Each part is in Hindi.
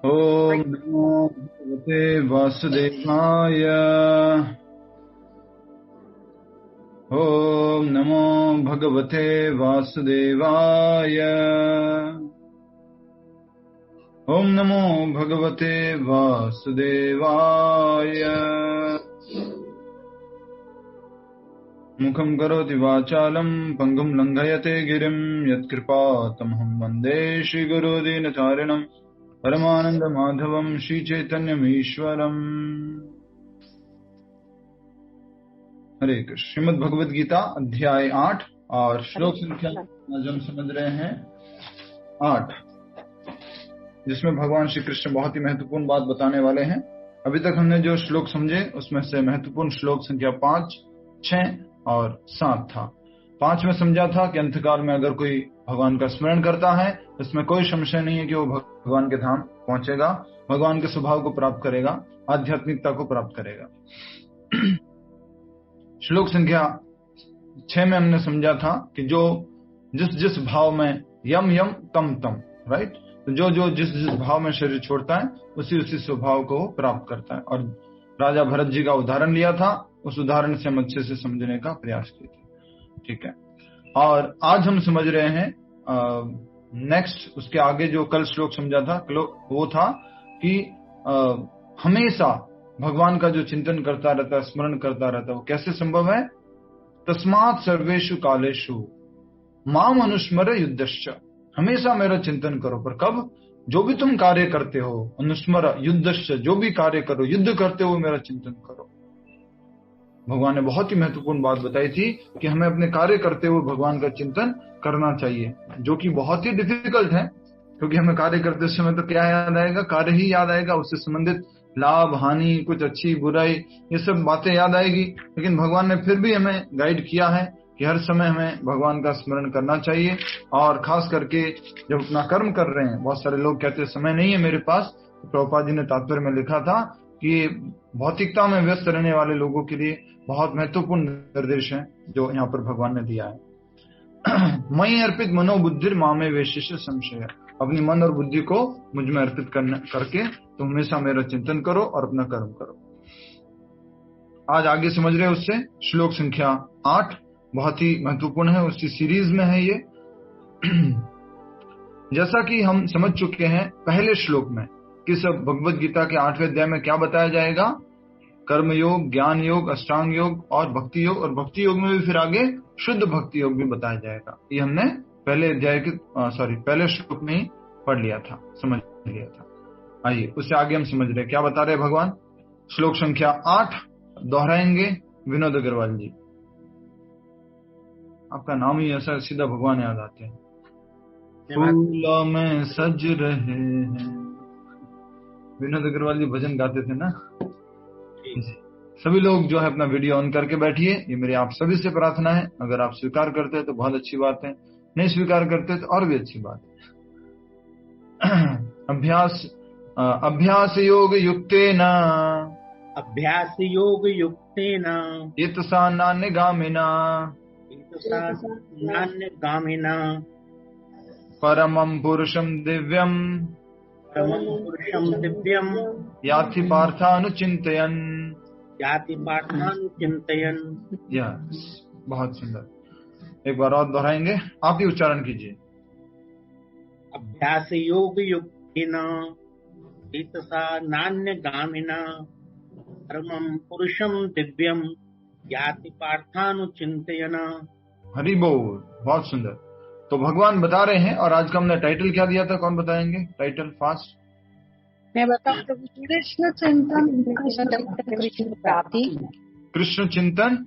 ओम नमो भगवते वासुदेवाय। ओम नमो भगवते वासुदेवाय। ओम नमो भगवते वासुदेवाय। मुखं करोति वाचालं पंगुं लंघयते गिरिं यत्कृपातमहं वन्दे श्रीगुरुदीनतारिणं परमानन्दमाधवं श्रीचैतन्यमीश्वरम्। हरे कृष्ण। श्रीमद् भगवद गीता अध्याय 8 और श्लोक संख्या आज हम समझ रहे हैं 8, जिसमें भगवान श्री कृष्ण बहुत ही महत्वपूर्ण बात बताने वाले हैं। अभी तक हमने जो श्लोक समझे उसमें से महत्वपूर्ण श्लोक संख्या 5, 6 और 7 था। 5 में समझा था कि अंतकाल में अगर कोई भगवान का स्मरण करता है इसमें कोई संशय नहीं है कि वो भगवान के धाम पहुंचेगा, भगवान के स्वभाव को प्राप्त करेगा, आध्यात्मिकता को प्राप्त करेगा। श्लोक संख्या 6 में हमने समझा था कि जो जिस भाव में यम यम तम तम, राइट, तो जो जिस भाव में शरीर छोड़ता है उसी स्वभाव को प्राप्त करता है। और राजा भरत जी का उदाहरण लिया था, उस उदाहरण से हम अच्छे से समझने का प्रयास किया था। ठीक है, और आज हम समझ रहे हैं नेक्स्ट, उसके आगे जो कल श्लोक समझा था वो था कि हमेशा भगवान का जो चिंतन करता रहता है, स्मरण करता रहता है, वो कैसे संभव है। तस्मात् सर्वेषु कालेषु माम अनुस्मर युद्धश्च, हमेशा मेरा चिंतन करो। पर कब? जो भी तुम कार्य करते हो, अनुस्मर युद्धश्च, जो भी कार्य करो, युद्ध करते हो मेरा चिंतन करो। भगवान ने बहुत ही महत्वपूर्ण बात बताई थी कि हमें अपने कार्य करते हुए भगवान का चिंतन करना चाहिए, जो कि बहुत ही डिफिकल्ट है, क्योंकि हमें कार्य करते समय तो क्या याद आएगा? कार्य ही याद आएगा, उससे संबंधित लाभ हानि, कुछ अच्छी बुराई, ये सब बातें याद आएगी। लेकिन भगवान ने फिर भी हमें गाइड किया है कि हर समय हमें भगवान का स्मरण करना चाहिए। और खास करके जब अपना कर्म कर रहे हैं, बहुत सारे लोग कहते हैं समय नहीं है मेरे पास, तो प्रभुपाद जी ने तात्पर्य में लिखा था कि भौतिकता में व्यस्त रहने वाले लोगों के लिए बहुत महत्वपूर्ण निर्देश है जो यहाँ पर भगवान ने दिया है। मयि अर्पित मनोबुद्धि मामे वेशिष संशय, अपनी मन और बुद्धि को मुझ में अर्पित करके तुम हमेशा मेरा चिंतन करो और अपना कर्म करो। आज आगे समझ रहे उससे श्लोक संख्या 8 बहुत ही महत्वपूर्ण है, उसी सीरीज में है ये। जैसा कि हम समझ चुके हैं पहले श्लोक में कि सब भगवद गीता के 8वें अध्याय में क्या बताया जाएगा, कर्म योग, ज्ञान योग, अष्टांग योग और भक्ति योग, और भक्ति योग में भी फिर आगे शुद्ध भक्ति योग भी बताया जाएगा। ये हमने पहले श्लोक में ही पढ़ लिया था, समझ लिया था। आइए उससे आगे हम समझ रहे क्या बता रहे भगवान। श्लोक संख्या 8 दोहराएंगे विनोद अग्रवाल जी। आपका नाम ही ऐसा, सीधा भगवान याद आते हैं। फूलों में सज रहे हैं, विनोद अग्रवाल जी भजन गाते थे ना। सभी लोग जो है अपना वीडियो ऑन करके बैठिए, ये मेरी आप सभी से प्रार्थना है। अगर आप स्वीकार करते हैं तो बहुत अच्छी बात है, नहीं स्वीकार करते तो और भी अच्छी बात है। अभ्यास योग युक्तेन, अभ्यास योग युक्तेन इतसा नान्यगामिना परमं पुरुषं दिव्यं याति पार्थानुचिंतयन्। बहुत सुंदर, एक बार और दोहराएंगे, आप ही उच्चारण कीजिए। अभ्यास योग युक्तेन इतसा नान्यगामिना परमं पुरुषं दिव्यं याति पार्थानुचिंतयन्। हरि बोल, बहुत सुंदर। तो भगवान बता रहे हैं, और आज का हमने टाइटल क्या दिया था, कौन बताएंगे टाइटल फास्ट? मैं बताऊं तो कृष्ण चिंतन कृष्ण प्राप्ति। कृष्ण चिंतन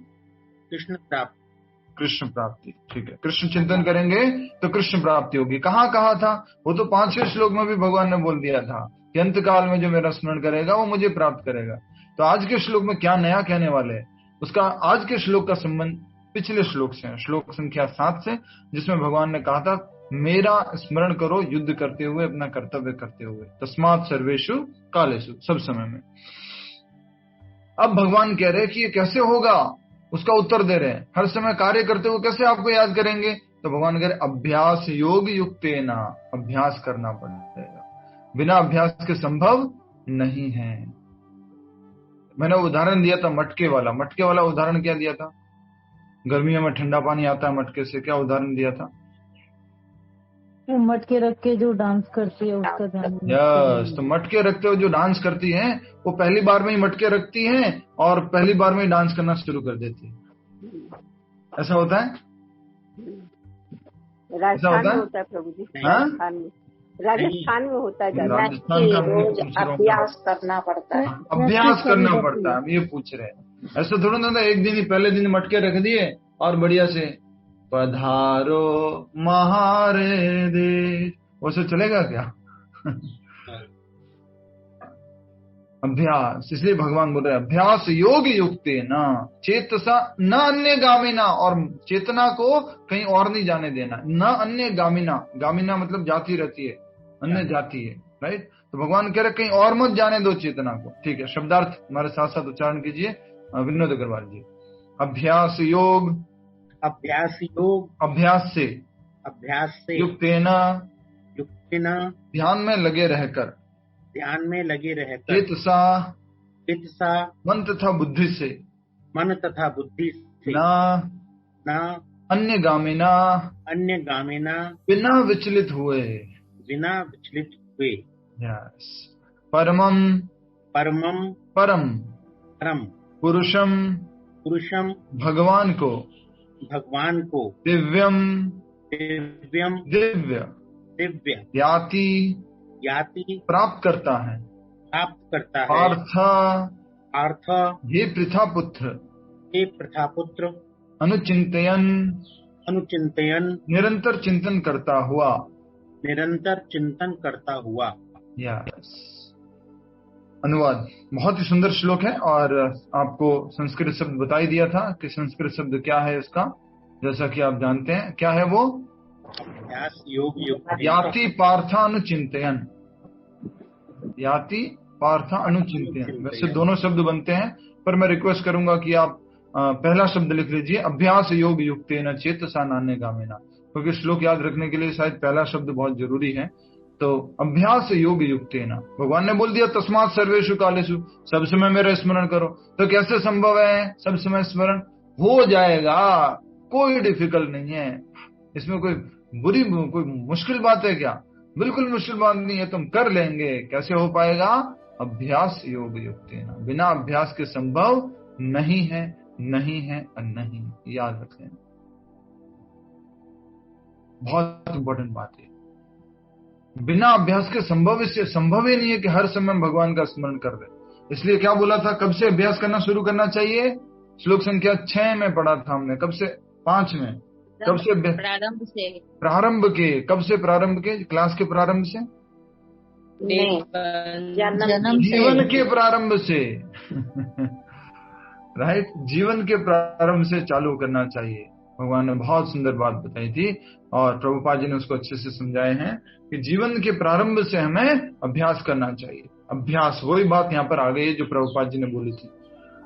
कृष्ण प्राप्ति, ठीक है। कृष्ण चिंतन करेंगे तो कृष्ण प्राप्ति होगी। कहाँ कहा था वो? तो 5वें श्लोक में भी भगवान ने बोल दिया था कि अंत काल में जो मेरा स्मरण करेगा वो मुझे प्राप्त करेगा। तो आज के श्लोक में क्या नया कहने वाले हैं, उसका आज के श्लोक का संबंध पिछले श्लोक से है, श्लोक संख्या 7 से, जिसमें भगवान ने कहा था मेरा स्मरण करो युद्ध करते हुए, अपना कर्तव्य करते हुए। तस्मात् सर्वेषु कालेषु, सब समय में। अब भगवान कह रहे हैं कि ये कैसे होगा, उसका उत्तर दे रहे हैं। हर समय कार्य करते हुए कैसे आपको याद करेंगे? तो भगवान कह रहे अभ्यास योग युक्तेन, अभ्यास करना पड़ेगा। बिना अभ्यास के संभव नहीं है। मैंने उदाहरण दिया था मटके वाला उदाहरण क्या दिया था? गर्मियों में ठंडा पानी आता है मटके से, क्या उदाहरण दिया था? वो मटके रख के जो डांस करती है उसका ध्यान यस, तो मटके रखते हुए जो डांस करती हैं वो पहली बार में ही मटके रखती हैं और पहली बार में ही डांस करना शुरू कर देती है। ऐसा होता है? राजस्थान में होता है प्रभु जी। राजस्थान में होता है। राजस्थान का रोज अभ्यास करना पड़ता है। अभ्यास करना पड़ता है, हम ये पूछ रहे हैं। ऐसा थोड़ा ना एक दिन ही पहले दिन मटके रख दिए और बढ़िया से पधारो महारे देश, वैसे चलेगा क्या? अभ्यास, इसलिए भगवान बोल रहे हैं अभ्यास योग युक्ते न चेतसा न अन्य गामिना, और चेतना को कहीं और नहीं जाने देना। न अन्य गामिना, गामिना मतलब जाती रहती है, अन्य जाती है, राइट। तो भगवान कह रहे कहीं और मत जाने दो चेतना को। ठीक है, शब्दार्थ हमारे साथ साथ उच्चारण कीजिए विनोद अग्रवाल जी। अभ्यास योग, अभ्यास योग, अभ्यास से युक्तेना, ध्यान में लगे रहकर, चेतसा मन तथा बुद्धि से, ना अन्य गामिना, बिना विचलित हुए, यस। परम पुरुषम भगवान को दिव्य याति प्राप्त करता है। अर्थ ये पृथा पुत्र अनुचिंतयन निरंतर चिंतन करता हुआ। यस। अनुवाद बहुत ही सुंदर श्लोक है और आपको संस्कृत शब्द बता ही दिया था कि संस्कृत शब्द क्या है इसका, जैसा कि आप जानते हैं। क्या है वो? याति पार्थानुचिंतयन, याति पार्थानुचिंतयन। वैसे दोनों शब्द बनते हैं, पर मैं रिक्वेस्ट करूंगा कि आप पहला शब्द लिख लीजिए, अभ्यास योग युक्तेन चेतसा नान्य गामिना, क्योंकि श्लोक याद रखने के लिए शायद पहला शब्द बहुत जरूरी है। तो अभ्यास योग युक्तेन, भगवान ने बोल दिया तस्मात् सर्वेषु कालेषु, सब समय मेरा स्मरण करो। तो कैसे संभव है सब समय स्मरण? हो जाएगा, कोई डिफिकल्ट नहीं है इसमें, कोई मुश्किल बात है क्या? बिल्कुल मुश्किल बात नहीं है, तुम कर लेंगे। कैसे हो पाएगा? अभ्यास योग युक्तेन, बिना अभ्यास के संभव नहीं है, नहीं है और नहीं। याद रखें, बहुत इंपॉर्टेंट बात है। बिना अभ्यास के संभव ही नहीं है कि हर समय भगवान का स्मरण कर रहे। इसलिए क्या बोला था, कब से अभ्यास करना शुरू करना चाहिए? श्लोक संख्या 6 में पढ़ा था हमने। कब से? 5 में। कब से? प्रारंभ के। कब से प्रारंभ के? क्लास के प्रारंभ से? जीवन के प्रारंभ से राइट, जीवन के प्रारंभ से चालू करना चाहिए। भगवान ने बहुत सुंदर बात बताई थी और प्रभुपाद जी ने उसको अच्छे से समझाए हैं कि जीवन के प्रारंभ से हमें अभ्यास करना चाहिए। अभ्यास, वही बात यहाँ पर आ गई है जो प्रभुपाद जी ने बोली थी।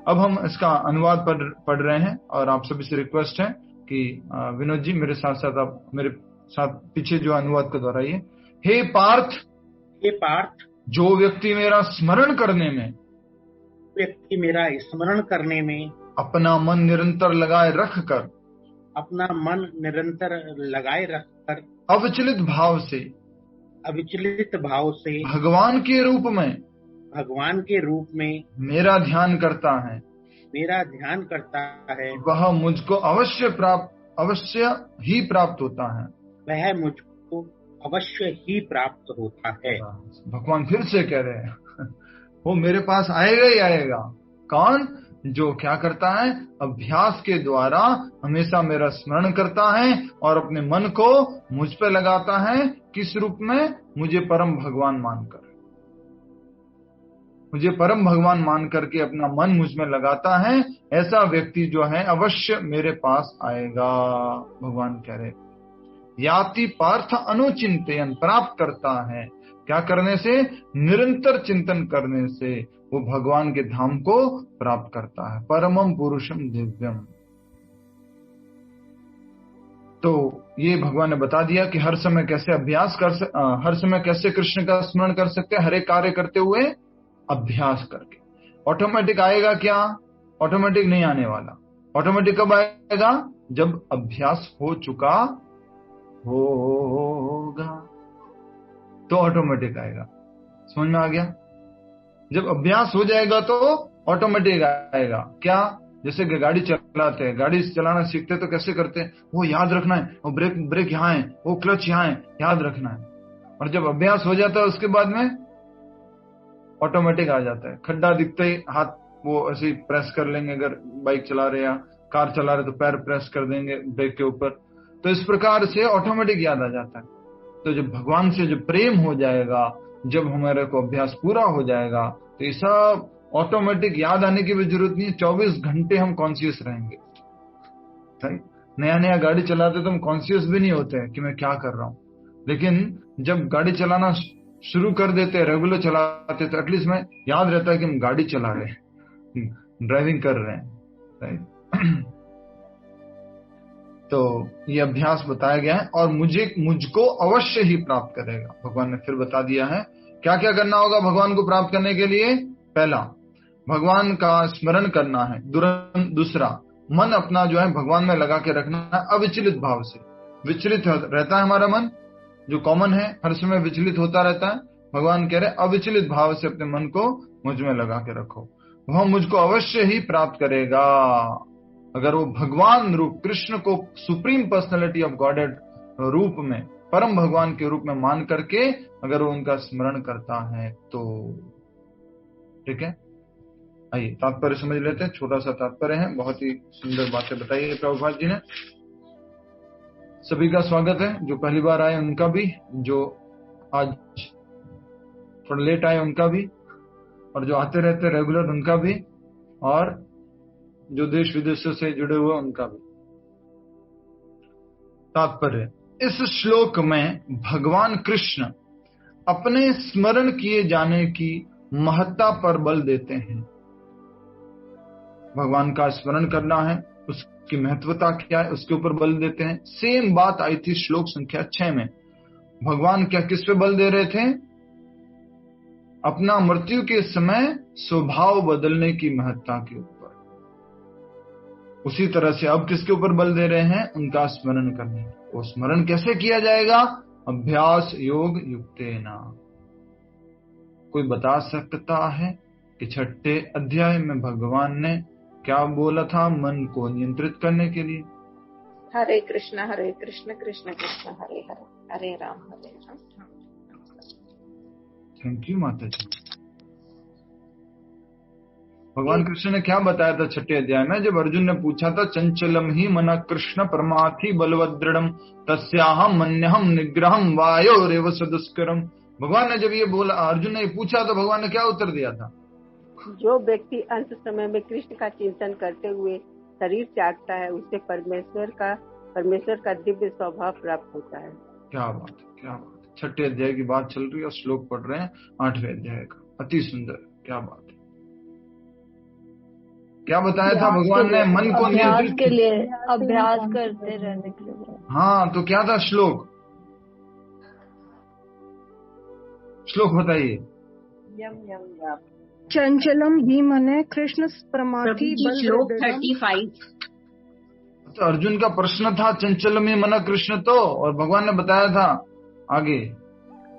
अब हम इसका अनुवाद पढ़ रहे हैं और आप सभी से रिक्वेस्ट है कि विनोद जी मेरे साथ साथ आप मेरे साथ पीछे जो अनुवाद को दोहराइए। हे पार्थ, जो व्यक्ति मेरा स्मरण करने में अपना मन निरंतर लगाए रखकर अविचलित भाव से भगवान के रूप में मेरा ध्यान करता है, वह मुझको अवश्य ही प्राप्त होता है। भगवान फिर से कह रहे हैं वो मेरे पास आएगा ही आएगा। कौन? जो क्या करता है? अभ्यास के द्वारा हमेशा मेरा स्मरण करता है और अपने मन को मुझ पे लगाता है। किस रूप में? मुझे परम भगवान मान करके अपना मन मुझ में लगाता है। ऐसा व्यक्ति जो है अवश्य मेरे पास आएगा। भगवान कह रहे याति पार्थ अनुचिंतयन, प्राप्त करता है। क्या करने से? निरंतर चिंतन करने से वो भगवान के धाम को प्राप्त करता है। परमम पुरुषम दिव्यम। तो ये भगवान ने बता दिया कि हर समय कैसे हर समय कैसे कृष्ण का स्मरण कर सकते हैं, हर एक कार्य करते हुए अभ्यास करके। ऑटोमेटिक आएगा क्या? ऑटोमेटिक नहीं आने वाला। ऑटोमेटिक कब आएगा? जब अभ्यास हो चुका होगा तो ऑटोमेटिक आएगा। समझ में आ गया? जब अभ्यास हो जाएगा तो ऑटोमेटिक आएगा। क्या? जैसे कि गाड़ी चलाते हैं, गाड़ी चलाना सीखते तो कैसे करते हैं? वो याद रखना है, वो ब्रेक यहाँ है, वो क्लच यहाँ है, याद रखना है। और जब अभ्यास हो जाता है उसके बाद में ऑटोमेटिक आ जाता है। खड्डा दिखते ही हाथ वो ऐसे ही प्रेस कर लेंगे, अगर बाइक चला रहे या कार चला रहे तो पैर प्रेस कर देंगे ब्रेक के ऊपर। तो इस प्रकार से ऑटोमेटिक याद आ जाता है। तो जब भगवान से जब प्रेम हो जाएगा, जब हमारे को अभ्यास पूरा हो जाएगा, तो ये सब ऑटोमेटिक याद आने की भी जरूरत नहीं है। 24 घंटे हम कॉन्शियस रहेंगे। नया नया गाड़ी चलाते तो हम कॉन्शियस भी नहीं होते हैं कि मैं क्या कर रहा हूं, लेकिन जब गाड़ी चलाना शुरू कर देते हैं, रेगुलर चलाते, तो एटलीस्ट में याद रहता है कि हम गाड़ी चला रहे हैं, ड्राइविंग कर रहे हैं। तो ये अभ्यास बताया गया है और मुझको अवश्य ही प्राप्त करेगा। भगवान ने फिर बता दिया है क्या क्या करना होगा भगवान को प्राप्त करने के लिए। पहला, भगवान का स्मरण करना है। दूसरा, मन अपना जो है भगवान में लगा के रखना है, अविचलित भाव से। विचलित रहता है हमारा मन, जो कॉमन है, हर समय विचलित होता रहता है। भगवान कह रहे अविचलित भाव से अपने मन को मुझ में लगा के रखो, वह मुझको अवश्य ही प्राप्त करेगा। अगर वो भगवान रूप कृष्ण को सुप्रीम पर्सनैलिटी ऑफ गॉडेड रूप में, परम भगवान के रूप में मान करके अगर वो उनका स्मरण करता है तो ठीक है। आइए तात्पर्य समझ लेते हैं। छोटा सा तात्पर्य है, बहुत ही सुंदर बातें बताई है प्रभुपाद जी ने। सभी का स्वागत है, जो पहली बार आए उनका भी, जो आज थोड़ा लेट आए उनका भी, और जो आते रहते रेगुलर उनका भी, और जो देश विदेशों से जुड़े हुए उनका भी। तात्पर्य, इस श्लोक में भगवान कृष्ण अपने स्मरण किए जाने की महत्ता पर बल देते हैं। भगवान का स्मरण करना है, उसकी महत्वता क्या है, उसके ऊपर बल देते हैं। सेम बात आई थी श्लोक संख्या 6 में। भगवान क्या किस पे बल दे रहे थे? अपना मृत्यु के समय स्वभाव बदलने की महत्ता के ऊपर। उसी तरह से अब किसके ऊपर बल दे रहे हैं? उनका स्मरण करने। वो स्मरण कैसे किया जाएगा? अभ्यास योग युक्तेना। कोई बता सकता है कि 6ठे अध्याय में भगवान ने क्या बोला था मन को नियंत्रित करने के लिए? हरे कृष्ण कृष्ण कृष्ण हरे हरे, हरे राम हरे राम। थैंक यू माता जी। भगवान कृष्ण ने क्या बताया था 6ठे अध्याय में? जब अर्जुन ने पूछा था चंचलम ही मन कृष्ण परमाथि बलवदृढ़म तस्याहम मन्यहम निग्रहम वायोरेव सदुष्करम। भगवान ने जब ये बोला, अर्जुन ने ये पूछा, तो भगवान ने क्या उत्तर दिया था? जो व्यक्ति अंत समय में कृष्ण का चिंतन करते हुए शरीर त्यागता है, उसे परमेश्वर का दिव्य स्वभाव प्राप्त होता है। क्या बात है, क्या बात है। 6ठे अध्याय की बात चल रही है और श्लोक पढ़ रहे हैं 8वें अध्याय का। अति सुंदर, क्या बात है। क्या बताया था भगवान ने? मन को नियंत्रित के लिए, अभ्यास करते रहने के लिए। हाँ, तो क्या था श्लोक? श्लोक बताइए। चंचलम ही मने कृष्ण परमाथि बल। श्लोक 35। तो अर्जुन का प्रश्न था चंचलम ही मन कृष्ण, तो और भगवान ने बताया था आगे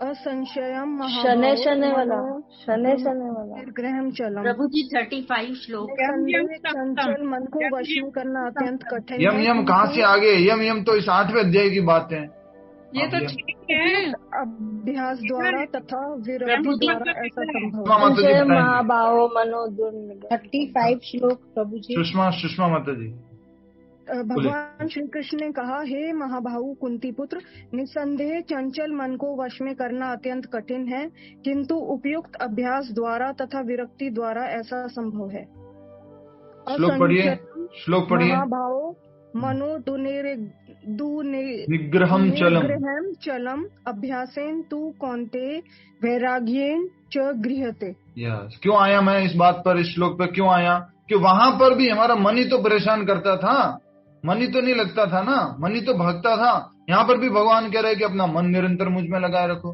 असंशयम शनै शनै वाला ग्रहम चलम। प्रभु जी 35 श्लोक। चंचल मन को वश में करना अत्यंत कठिन यम है। यम कहाँ से आगे? यम तो इस 8वें अध्याय की बात है। ये तो ठीक है। अभ्यास द्वारा तथा विरक्ति द्वारा ऐसा संभव है। महाभाव मनोदुर्न 35 श्लोक प्रभु जी। सुषमा माता जी। भगवान श्री कृष्ण ने कहा, हे महाबाहु कुंती पुत्र, निसंदेह चंचल मन को वश में करना अत्यंत कठिन है, किंतु उपयुक्त अभ्यास द्वारा तथा विरक्ति द्वारा ऐसा संभव है। श्लोक पढ़िए। महाभाव मनो निग्रहम चलम अभ्यासेन तु कौन्ते वैराग्येन च गृह्यते। यस, क्यों आया मैं इस बात पर, इस श्लोक पर क्यों आया? कि वहां पर भी हमारा मन ही तो परेशान करता था। मन ही तो नहीं लगता था ना, मन ही तो भागता था। यहाँ पर भी भगवान कह रहे हैं कि अपना मन निरंतर मुझ में लगाए रखो।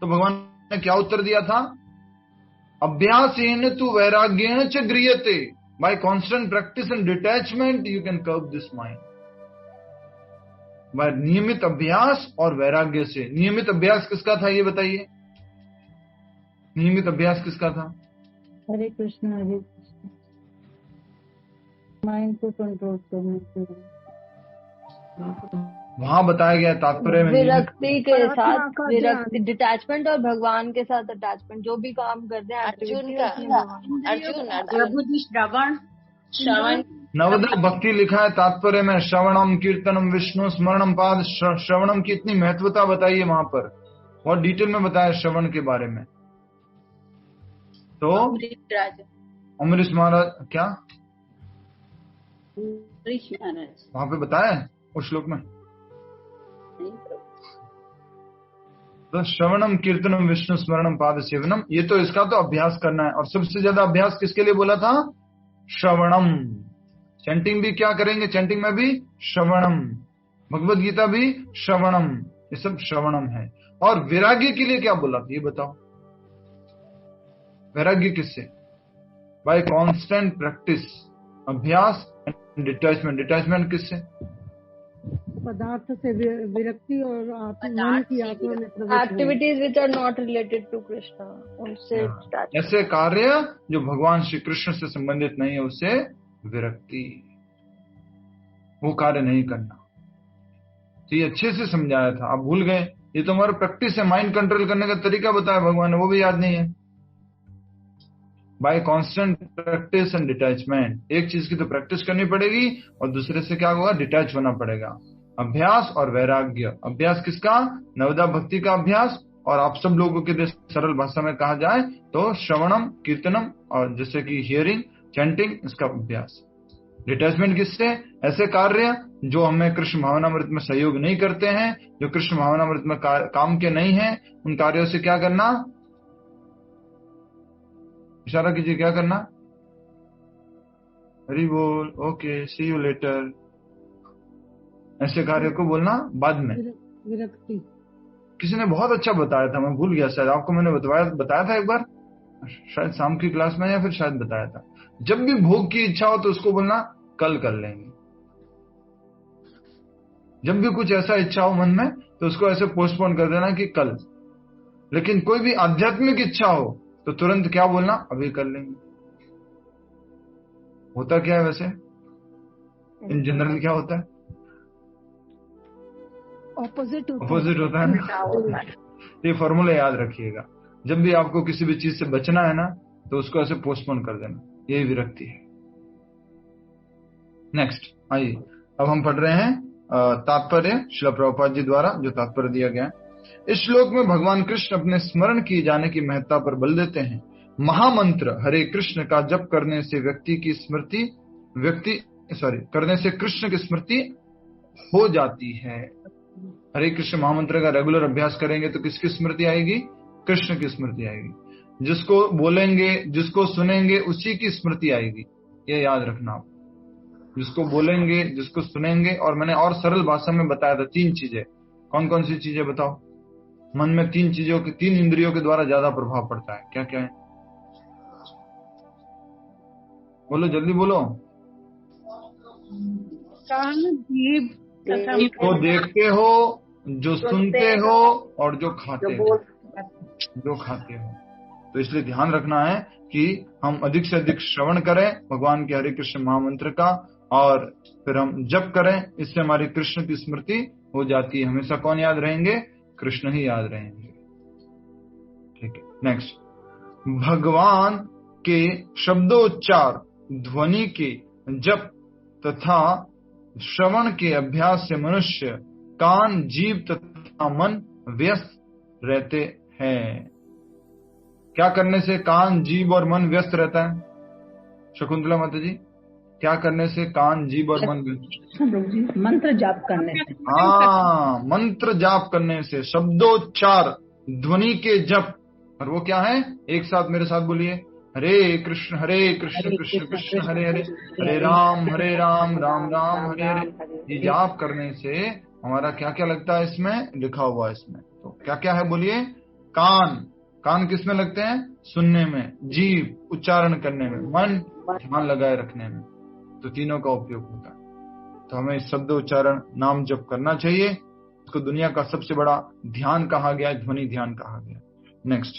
तो भगवान ने क्या उत्तर दिया था? अभ्यासेन तु वैराग्येण च गृह्यते, by constant practice and detachment you can curb this mind. By नियमित अभ्यास और वैराग्य से। नियमित अभ्यास किसका था ये बताइए? नियमित अभ्यास किसका था? हरे कृष्ण हरे कृष्ण, माइंड को कंट्रोल करने के लिए। वहां बताया गया तात्पर्य में विरक्ति के साथ, प्रार्थना का विरक्ति डिटैचमेंट और भगवान के साथ अटैचमेंट, जो भी काम करते हैं अर्जुन का, अर्जुन प्रभु जी श्रवण नवदा भक्ति लिखा है तात्पर्य में। श्रवणम कीर्तनम विष्णु स्मरणम पाद। श्रवणम की इतनी महत्वता बताइए वहां पर, और डिटेल में बताया श्रवण के बारे में। तो अमरीश महाराज क्या वहां पे बताया है उस श्लोक में? तो श्रवणम कीर्तनम विष्णु स्मरणम पाद सेवनम, ये तो इसका तो अभ्यास करना है। और सबसे ज्यादा अभ्यास किसके लिए बोला था? श्रवणम। चैंटिंग भी क्या करेंगे? चैंटिंग में भी श्रवणम, भगवत गीता भी श्रवणम, ये सब श्रवणम है। और वैराग्य के लिए क्या बोला था ये बताओ? वैराग्य किससे? बाय कांस्टेंट प्रैक्टिस, अभ्यास एंड डिटैचमेंट। डिटैचमेंट किससे? पदार्थ से विरक्ति और मन की आत्मा में प्रवेश। Activities which are not related to Krishna, उनसे ऐसे कार्य जो भगवान श्री कृष्ण से संबंधित नहीं है, उससे विरक्ति, वो कार्य नहीं करना। तो ये अच्छे से समझाया था, आप भूल गए। ये तो हमारा प्रैक्टिस है, माइंड कंट्रोल करने का तरीका बताया भगवान ने, वो भी याद नहीं है। Bye constant practice and detachment, एक चीज की तो प्रैक्टिस करनी पड़ेगी और दूसरे से क्या होगा? डिटैच होना पड़ेगा। अभ्यास और वैराग्य। अभ्यास किसका? नवदा भक्ति का अभ्यास। और आप सब लोगों के लिए सरल भाषा में कहा जाए तो श्रवणम कीर्तनम, और जैसे कि हियरिंग चैंटिंग, इसका अभ्यास। डिटैचमेंट किससे? ऐसे कार्य जो हमें कृष्ण भावनामृत में सहयोग नहीं करते हैं, जो कृष्ण भावनामृत में काम के नहीं है, उन कार्यों से क्या करना? इशारा कीजिए, क्या करना? हरि बोल, ओके, सी यू लेटर, ऐसे कार्य को बोलना बाद में। विरक्ति। किसी ने बहुत अच्छा बताया था, मैं भूल गया, शायद आपको मैंने बताया था एक बार, शायद शाम की क्लास में, या फिर शायद बताया था। जब भी भोग की इच्छा हो तो उसको बोलना कल कर लेंगे। जब भी कुछ ऐसा इच्छा हो मन में तो उसको ऐसे पोस्टपोन कर देना कि कल। लेकिन कोई भी आध्यात्मिक इच्छा हो तो तुरंत क्या बोलना? अभी कर लेंगे। होता क्या है वैसे इन जनरल? क्या होता है? ऑपोजिट होता है ना। ये फॉर्मूला याद रखिएगा, जब भी आपको किसी भी चीज से बचना है ना तो उसको ऐसे पोस्टपोन कर देना, यही विरक्ति है। नेक्स्ट आइए, अब हम पढ़ रहे हैं तात्पर्य श्रील प्रभुपाद जी द्वारा जो तात्पर्य दिया गया है। इस श्लोक में भगवान कृष्ण अपने स्मरण किए जाने की महत्ता पर बल देते हैं। महामंत्र हरे कृष्ण का जप करने से करने से कृष्ण की स्मृति हो जाती है। हरे कृष्ण महामंत्र का रेगुलर अभ्यास करेंगे तो किसकी स्मृति आएगी? कृष्ण की स्मृति आएगी। जिसको बोलेंगे, जिसको सुनेंगे, उसी की स्मृति आएगी, ये याद रखना आप। जिसको बोलेंगे, जिसको सुनेंगे, और मैंने और सरल भाषा में बताया था 3 चीजें। कौन कौन सी चीजें बताओ? मन में 3 चीजों के, 3 इंद्रियों के द्वारा ज्यादा प्रभाव पड़ता है। क्या क्या है? बोलो, जल्दी बोलो। कान, जीभ, जो देखते हो, जो सुनते हो, और जो खाते हो। तो इसलिए ध्यान रखना है कि हम अधिक से अधिक श्रवण करें भगवान के हरे कृष्ण महामंत्र का, और फिर हम जप करें। इससे हमारी कृष्ण की स्मृति हो जाती है। हमेशा कौन याद रहेंगे? कृष्ण ही याद रहेंगे। ठीक है, नेक्स्ट। भगवान के शब्दोच्चार, ध्वनि के जप तथा श्रवण के अभ्यास से मनुष्य कान, जीभ तथा मन व्यस्त रहते हैं। क्या करने से कान, जीभ और मन व्यस्त रहता है? शकुंतला माता जी, क्या करने से कान, जीभ और मन व्यस्त? मंत्र जाप करने से। हाँ, मंत्र जाप करने से, शब्दोच्चार, ध्वनि के जप। और वो क्या है? एक साथ मेरे साथ बोलिए, हरे कृष्ण कृष्ण कृष्ण हरे हरे, हरे राम राम राम हरे हरे। ये जाप करने से हमारा क्या क्या लगता है, इसमें लिखा हुआ है इसमें, तो क्या क्या है बोलिए। कान किस में लगते हैं, सुनने में, जीभ उच्चारण करने में, मन ध्यान लगाए रखने में, तो तीनों का उपयोग होता है। तो हमें शब्द उच्चारण नाम जप करना चाहिए। इसको दुनिया का सबसे बड़ा ध्यान कहा गया है, ध्वनि ध्यान कहा गया। नेक्स्ट,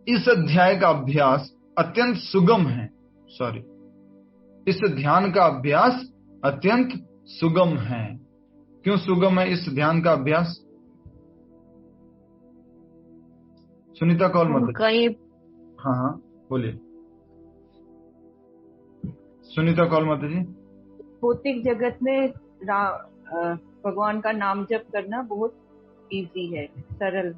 इस अध्याय का अभ्यास अत्यंत सुगम है। इस ध्यान का अभ्यास अत्यंत सुगम है। क्यों सुगम है इस ध्यान का अभ्यास? सुनीता कौल मत कहीं हाँ बोलिए सुनीता कौल मत जी। भौतिक जगत में भगवान का नाम जप करना बहुत इजी है, सरल।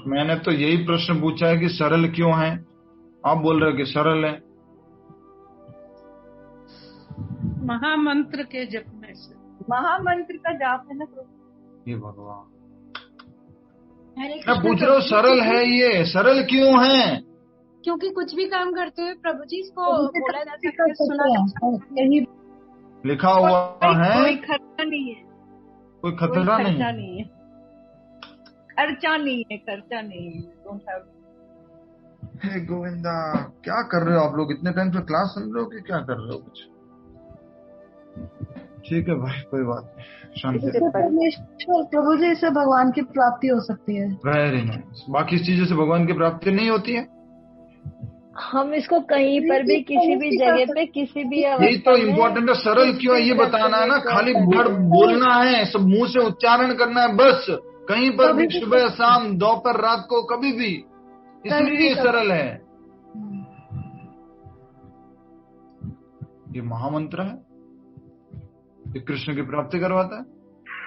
मैंने तो यही प्रश्न पूछा है कि सरल क्यों है, आप बोल रहे हो कि सरल है। महामंत्र के जप में से, महामंत्र का जाप है ना। ये भगवान, मैं पूछ रहा हूँ सरल है, ये सरल क्यों है? क्योंकि कुछ भी काम करते हुए प्रभु जी इसको बोला जा सकता है, सुना जा सकता है, लिखा हुआ है। कोई खर्चा नहीं है, कोई खतरा नहीं है, खर्चा नहीं है। हे गोविंदा, क्या कर रहे हो आप लोग? इतने टाइम से क्लास सुन रहे हो कि क्या कर रहे हो कुछ? ठीक है भाई, कोई बात नहीं, शांति। प्रभु जी से भगवान की प्राप्ति हो सकती है। Very nice. बाकी चीजों से भगवान की प्राप्ति नहीं होती है। हम इसको कहीं पर भी, किसी भी जगह पे, किसी भी यही तो इम्पोर्टेंट है। सरल क्यों है ये बताना है ना, खाली वर्ड बोलना है, सब मुंह से उच्चारण करना है बस, कहीं पर भी, सुबह शाम दोपहर रात को कभी भी, इसलिए सरल है। ये महामंत्र है, ये कृष्ण की प्राप्ति करवाता है।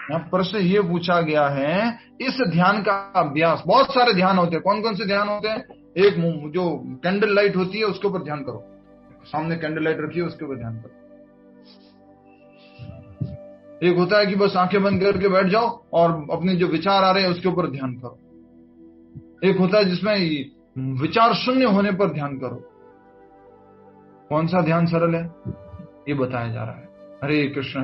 यहाँ प्रश्न ये पूछा गया है, इस ध्यान का अभ्यास, बहुत सारे ध्यान होते हैं। कौन कौन से ध्यान होते हैं? एक जो कैंडल लाइट होती है उसके ऊपर ध्यान करो, सामने कैंडल लाइट रखिए उसके ऊपर ध्यान करो। एक होता है कि बस आंखें बंद करके बैठ जाओ और अपने जो विचार आ रहे हैं उसके ऊपर ध्यान करो। एक होता है जिसमें विचार शून्य होने पर ध्यान करो। कौन सा ध्यान सरल है ये बताया जा रहा है। हरे कृष्ण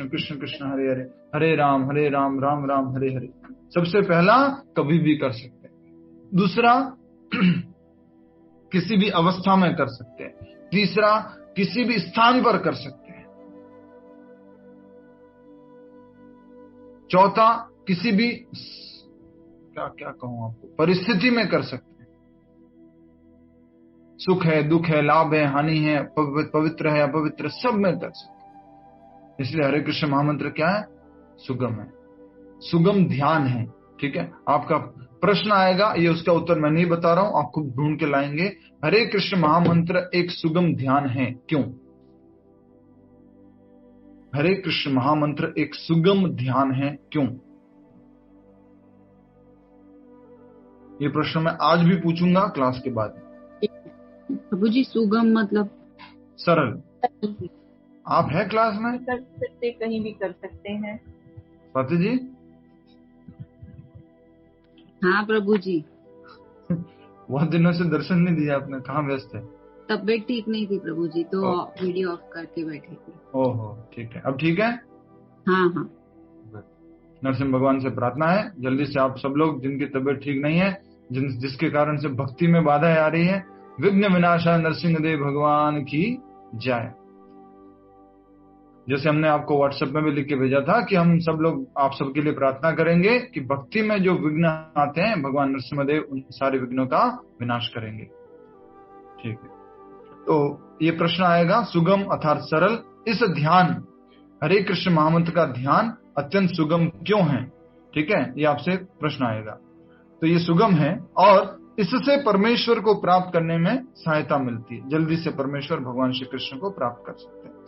कृष्ण कृष्ण हरे हरे, हरे राम राम राम हरे हरे। सबसे पहला कभी भी कर सकते हैं, दूसरा किसी भी अवस्था में कर सकते हैं, तीसरा किसी भी स्थान पर कर सकते हैं, चौथा किसी भी क्या कहूं आपको, परिस्थिति में कर सकते हैं। सुख है, दुख है, लाभ है, हानि है, पवित्र है, अपवित्र, सब में कर सकते हैं। इसलिए हरे कृष्ण महामंत्र क्या है? सुगम है, सुगम ध्यान है। ठीक है, आपका प्रश्न आएगा, ये उसका उत्तर मैं नहीं बता रहा हूं, आप खुद ढूंढ के लाएंगे। हरे कृष्ण महामंत्र एक सुगम ध्यान है, क्यों? हरे कृष्ण महामंत्र एक सुगम ध्यान है, क्यों? ये प्रश्न मैं आज भी पूछूंगा क्लास के बाद। प्रभु जी सुगम मतलब सरल। आप है क्लास में? कर सकते, कहीं भी कर सकते हैं। स्वाति जी? हाँ प्रभु जी। बहुत दिनों से दर्शन नहीं दिया आपने, कहाँ व्यस्त है? तबीयत ठीक नहीं थी प्रभु जी, तो वीडियो ऑफ करके बैठे थे। ओहो, ठीक है, अब ठीक है। हाँ। नरसिंह भगवान से प्रार्थना है जल्दी से आप सब लोग जिनकी तबीयत ठीक नहीं है, जिसके कारण से भक्ति में बाधा आ रही है, विघ्न विनाशा नरसिंह देव भगवान की जय। जैसे हमने आपको व्हाट्सएप में भी लिख के भेजा था कि हम सब लोग आप सबके लिए प्रार्थना करेंगे कि भक्ति में जो विघ्न आते हैं भगवान नरसिंहदेव उन सारे विघ्नों का विनाश करेंगे। ठीक है, तो ये प्रश्न आएगा, सुगम अर्थात सरल। इस ध्यान हरे कृष्ण महामंत्र का ध्यान अत्यंत सुगम क्यों है? ठीक है, ये आपसे प्रश्न आएगा। तो ये सुगम है और इससे परमेश्वर को प्राप्त करने में सहायता मिलती है। जल्दी से परमेश्वर भगवान श्री कृष्ण को प्राप्त कर सकते हैं।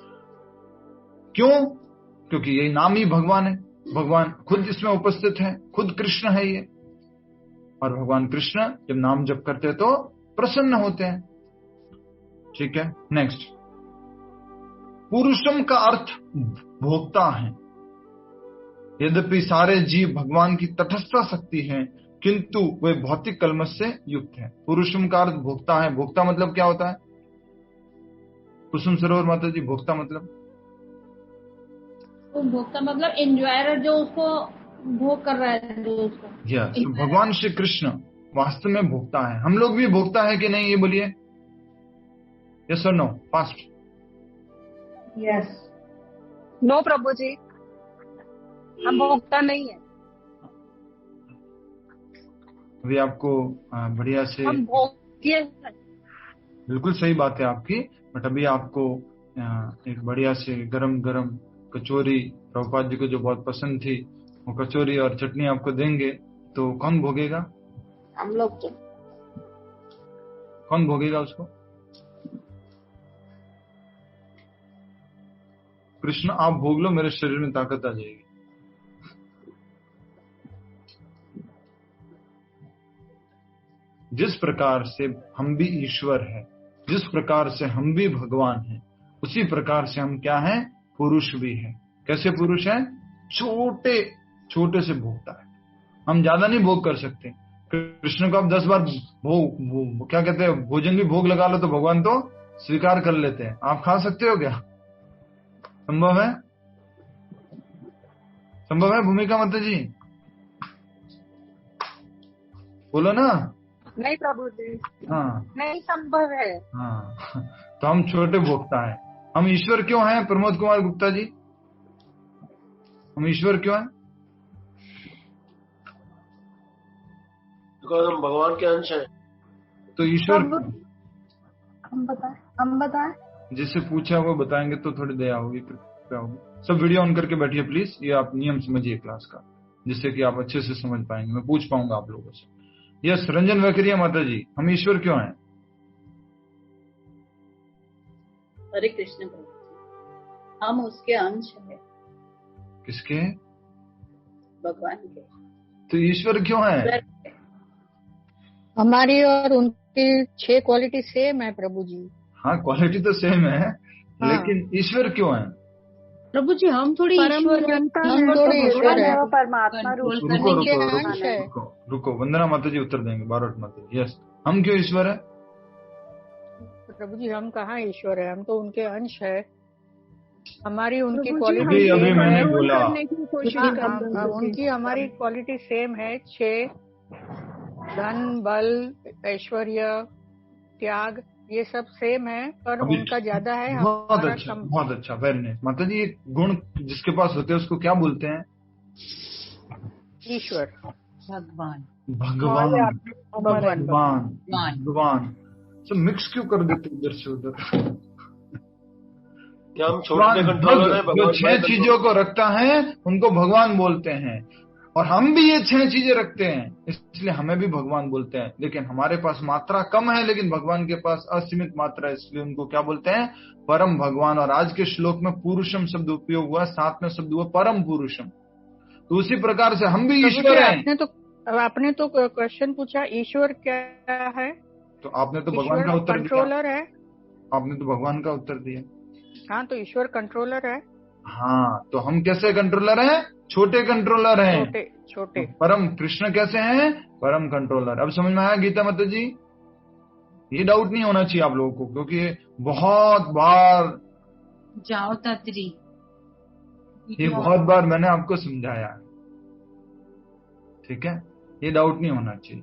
क्यों? क्योंकि यही नाम ही भगवान है, भगवान खुद इसमें उपस्थित है, खुद कृष्ण है ये। और भगवान कृष्ण जब नाम जप करते तो प्रसन्न होते हैं। ठीक है, नेक्स्ट, पुरुषम का अर्थ भोक्ता है। यद्यपि सारे जीव भगवान की तटस्थ शक्ति हैं, किंतु वे भौतिक कलमश से युक्त है। पुरुषम का अर्थ भोक्ता है। भोक्ता मतलब क्या होता है? कुसुम सरोवर माता जी, भोक्ता मतलब? तो भोक्ता मतलब एंजॉयर, जो उसको भोग कर रहा है, जो उसको। यस, भगवान श्री कृष्ण वास्तव में भोक्ता है। हम लोग भी भोक्ता है कि नहीं, ये बोलिए। यस और नो, फास्ट। यस। नो प्रभु जी, हम भोक्ता नहीं है। अभी आपको बढ़िया से, हम भोग्य हैं। बिल्कुल सही बात है आपकी, बट अभी आपको एक बढ़िया से गरम गरम कचौरी, प्रभुपाद जी को जो बहुत पसंद थी, वो कचौरी और चटनी आपको देंगे, तो कौन भोगेगा? हम लोग तो कौन भोगेगा उसको? कृष्ण आप भोग लो, मेरे शरीर में ताकत आ जाएगी। जिस प्रकार से हम भी ईश्वर है, जिस प्रकार से हम भी भगवान हैं, उसी प्रकार से हम क्या हैं? पुरुष भी हैं। कैसे पुरुष हैं? छोटे छोटे से भोगता है। हम ज्यादा नहीं भोग कर सकते। कृष्ण को आप 10 बार क्या कहते हैं, भोजन भी भोग लगा लो तो भगवान तो स्वीकार कर लेते हैं। आप खा सकते हो क्या? संभव है? संभव है भूमिका माता जी? बोलो ना। नहीं प्रभु जी, हाँ, नहीं संभव है। हाँ, तो हम छोटे भोक्ता है। हम ईश्वर क्यों हैं प्रमोद कुमार गुप्ता जी? हम ईश्वर क्यों हैं? बिकॉज़ हम भगवान के अंश हैं। तो ईश्वर, हम बताएं। जिससे पूछा वो बताएंगे तो थोड़ी दया होगी, कृपया होगी। सब वीडियो ऑन करके बैठिए प्लीज। ये आप नियम समझिए क्लास का, जिससे कि आप अच्छे से समझ पाएंगे, मैं पूछ पाऊंगा आप लोगों से। यस, रंजन वैकरिया माता जी, हम ईश्वर क्यों हैं? हरे कृष्ण प्रभु, हम उसके अंश हैं। किसके? भगवान के। तो ईश्वर क्यों है? हमारी और उनकी 6 क्वालिटी सेम है प्रभु जी। हाँ, क्वालिटी तो सेम है, हाँ। लेकिन ईश्वर क्यों है? प्रभु जी हम थोड़ी ईश्वर है, हम थोड़ी ईश्वर है, परमात्मा रूप। रुको, वंदना माता जी उत्तर देंगे, बारोट माता जी। यस, हम क्यों ईश्वर है? प्रभु जी हम कहाँ ईश्वर है, हम तो उनके अंश है। हमारी उनकी अभी क्वालिटी मैंने बोला, उनकी हमारी क्वालिटी सेम है। 6 धन, बल, ऐश्वर्य, त्याग, ये सब सेम है, पर उनका ज्यादा है, बहुत अच्छा, बहुत अच्छा, वेरी नाइस माता जी। ये गुण जिसके पास होते हैं उसको क्या बोलते हैं? ईश्वर, भगवान, भगवान, भगवान। सब मिक्स क्यों कर देते इधर से उधर? क्या हम छोटे कंट्रोलर हैं? जो 6 चीजों को रखता है उनको भगवान बोलते हैं, और हम भी ये 6 चीजें रखते हैं, इसलिए हमें भी भगवान बोलते हैं। लेकिन हमारे पास मात्रा कम है, लेकिन भगवान के पास असीमित मात्रा है, इसलिए उनको क्या बोलते हैं? परम भगवान। और आज के श्लोक में पुरुषम शब्द उपयोग हुआ, साथ में शब्द हुआ परम पुरुषम। तो उसी प्रकार से हम भी ईश्वर हैं। आपने तो क्वेश्चन पूछा ईश्वर क्या है, तो आपने तो भगवान का उत्तर दिया। कंट्रोलर है। आपने तो भगवान का उत्तर दिया। हाँ, तो ईश्वर कंट्रोलर है। हाँ, तो हम कैसे कंट्रोलर हैं? छोटे कंट्रोलर हैं। छोटे। तो परम कृष्ण कैसे हैं? परम कंट्रोलर। अब समझ में आया गीता माता जी? ये डाउट नहीं होना चाहिए आप लोगों को, क्योंकि बहुत बार जाओ तत्री, ये बहुत बार मैंने आपको समझाया, ठीक है? ये डाउट नहीं होना चाहिए।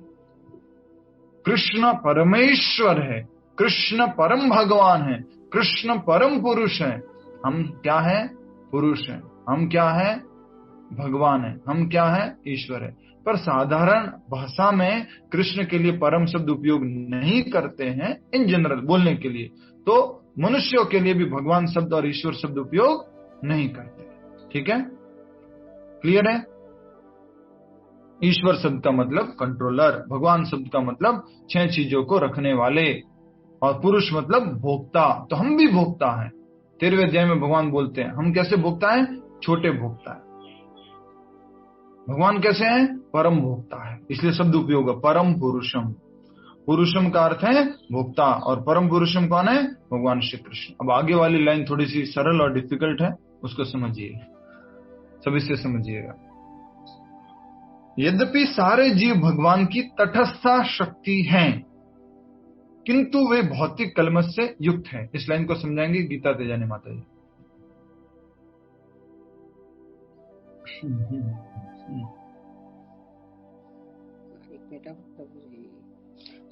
कृष्ण परमेश्वर है, कृष्ण परम भगवान है, कृष्ण परम पुरुष है। हम क्या है? पुरुष है। हम क्या है? भगवान है। हम क्या है? ईश्वर है। पर साधारण भाषा में कृष्ण के लिए परम शब्द उपयोग नहीं करते हैं, इन जनरल बोलने के लिए। तो मनुष्यों के लिए भी भगवान शब्द और ईश्वर शब्द उपयोग नहीं करते, ठीक है? क्लियर है? ईश्वर शब्द का मतलब कंट्रोलर, भगवान शब्द का मतलब 6 चीजों को रखने वाले, और पुरुष मतलब भोक्ता। तो हम भी भोक्ता हैं। 13वें अध्याय में भगवान बोलते हैं हम कैसे भोक्ता हैं? छोटे भोक्ता है। भगवान कैसे हैं? परम भोक्ता है, इसलिए शब्द उपयोग है परम पुरुषम। पुरुषम का अर्थ है भोक्ता, और परम पुरुषम कौन है? भगवान श्री कृष्ण। अब आगे वाली लाइन थोड़ी सी सरल और डिफिकल्ट है, उसको समझिए, सभी से समझिएगा। यद्यपि सारे जीव भगवान की तटस्था शक्ति हैं, किंतु वे भौतिक कलमश से युक्त हैं। इस लाइन को समझाएंगे गीता तेजानी माता जी।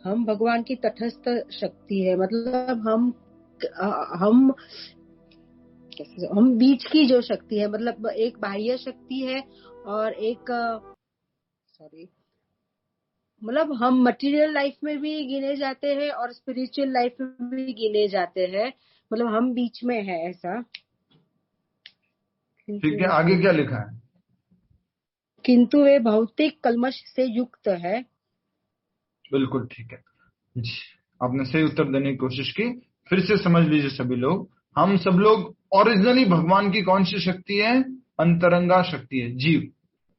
हम भगवान की तटस्थ शक्ति है, मतलब हम बीच की जो शक्ति है, मतलब एक बाह्य शक्ति है और एक मतलब हम मटेरियल लाइफ में भी गिने जाते हैं और स्पिरिचुअल लाइफ में भी गिने जाते हैं, मतलब हम बीच में है ऐसा। ठीक है, आगे क्या लिखा है? किंतु वे भौतिक कलमश से युक्त है। बिल्कुल ठीक है जी, आपने सही उत्तर देने की कोशिश की। फिर से समझ लीजिए सभी लोग, हम सब लोग ओरिजिनली भगवान की कौन सी शक्ति है? अंतरंगा शक्ति है। जीव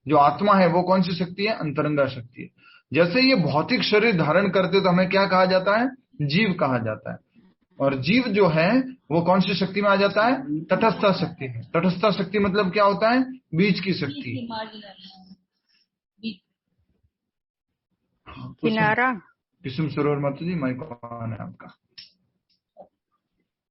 जो आत्मा है वो कौन सी शक्ति है? अंतरंगा शक्ति है। जैसे ये भौतिक शरीर धारण करते तो हमें क्या कहा जाता है? जीव कहा जाता है। और जीव जो है वो कौन सी शक्ति में आ जाता है? तटस्था शक्ति में। तटस्था शक्ति मतलब क्या होता है? बीच की शक्ति, किनारा। किस्म सरोवर माता जी माइक ऑन है आपका।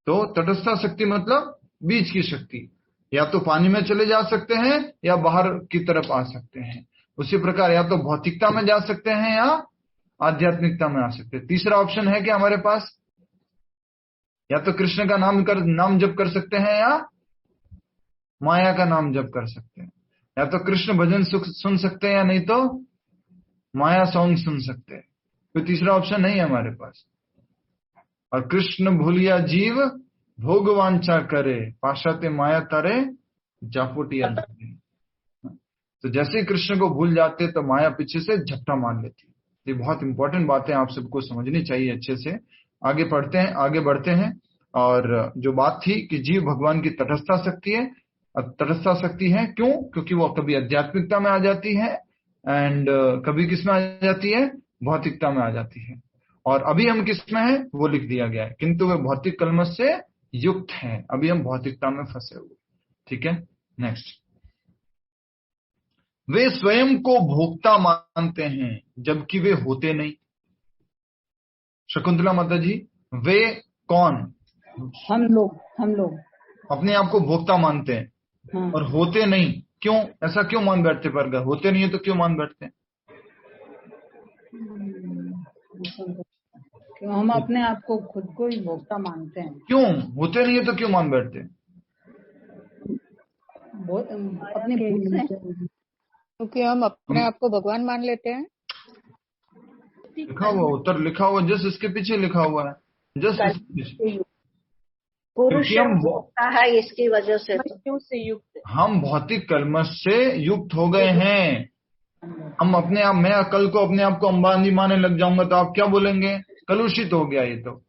तो तटस्था शक्ति मतलब बीच की शक्ति, या तो पानी में चले जा सकते हैं या बाहर की तरफ आ सकते हैं। उसी प्रकार या तो भौतिकता में जा सकते हैं या आध्यात्मिकता में आ सकते हैं। तीसरा ऑप्शन है कि हमारे पास या तो कृष्ण का नाम जप कर सकते हैं या माया का नाम जप कर सकते हैं, या तो कृष्ण भजन सुन सकते हैं या नहीं तो माया सॉन्ग सुन सकते हैं। कोई तीसरा ऑप्शन नहीं है हमारे पास। और कृष्ण भूलिया जीव भोगवांछा करे, पाशाते माया तारे जापोटिया। तो जैसे ही कृष्ण को भूल जाते तो माया पीछे से झपटा मार लेती। ये बहुत इंपॉर्टेंट बातें आप सबको समझनी चाहिए अच्छे से। आगे बढ़ते हैं। और जो बात थी कि जीव भगवान की तटस्था शक्ति है। तटस्था शक्ति है क्यों? क्योंकि वो कभी आध्यात्मिकता में आ जाती है एंड कभी किस में आ जाती है? भौतिकता में आ जाती है। और अभी हम किस में है वो लिख दिया गया है, किंतु वे भौतिक कलमश से युक्त हैं। अभी हम भौतिकता में फंसे हुए। ठीक है, नेक्स्ट। वे स्वयं को भोक्ता मानते हैं जबकि वे होते नहीं। शकुंतला माता जी, वे कौन? हम लोग अपने आप को भोक्ता मानते हैं। हाँ। और होते नहीं। क्यों? ऐसा क्यों मान बैठते? पर अगर होते नहीं है तो क्यों मान बैठते हैं? क्यों हम अपने आप को खुद को ही भोक्ता मानते हैं। क्यों होते नहीं है तो क्यों मान बैठते हैं? अपने क्योंकि हम अपने आप को भगवान मान लेते हैं। लिखा हुआ उत्तर लिखा हुआ, जस्ट इसके पीछे लिखा हुआ है, जस्ट पुरुष भोक्ता है, इसकी वजह से क्यों से युक्त? हम भौतिक कलमश से युक्त हो गए हैं। हम अपने आप, मैं कल को अपने आप को अंबानी मानने लग जाऊंगा तो आप क्या बोलेंगे? कलुषित हो गया ये तो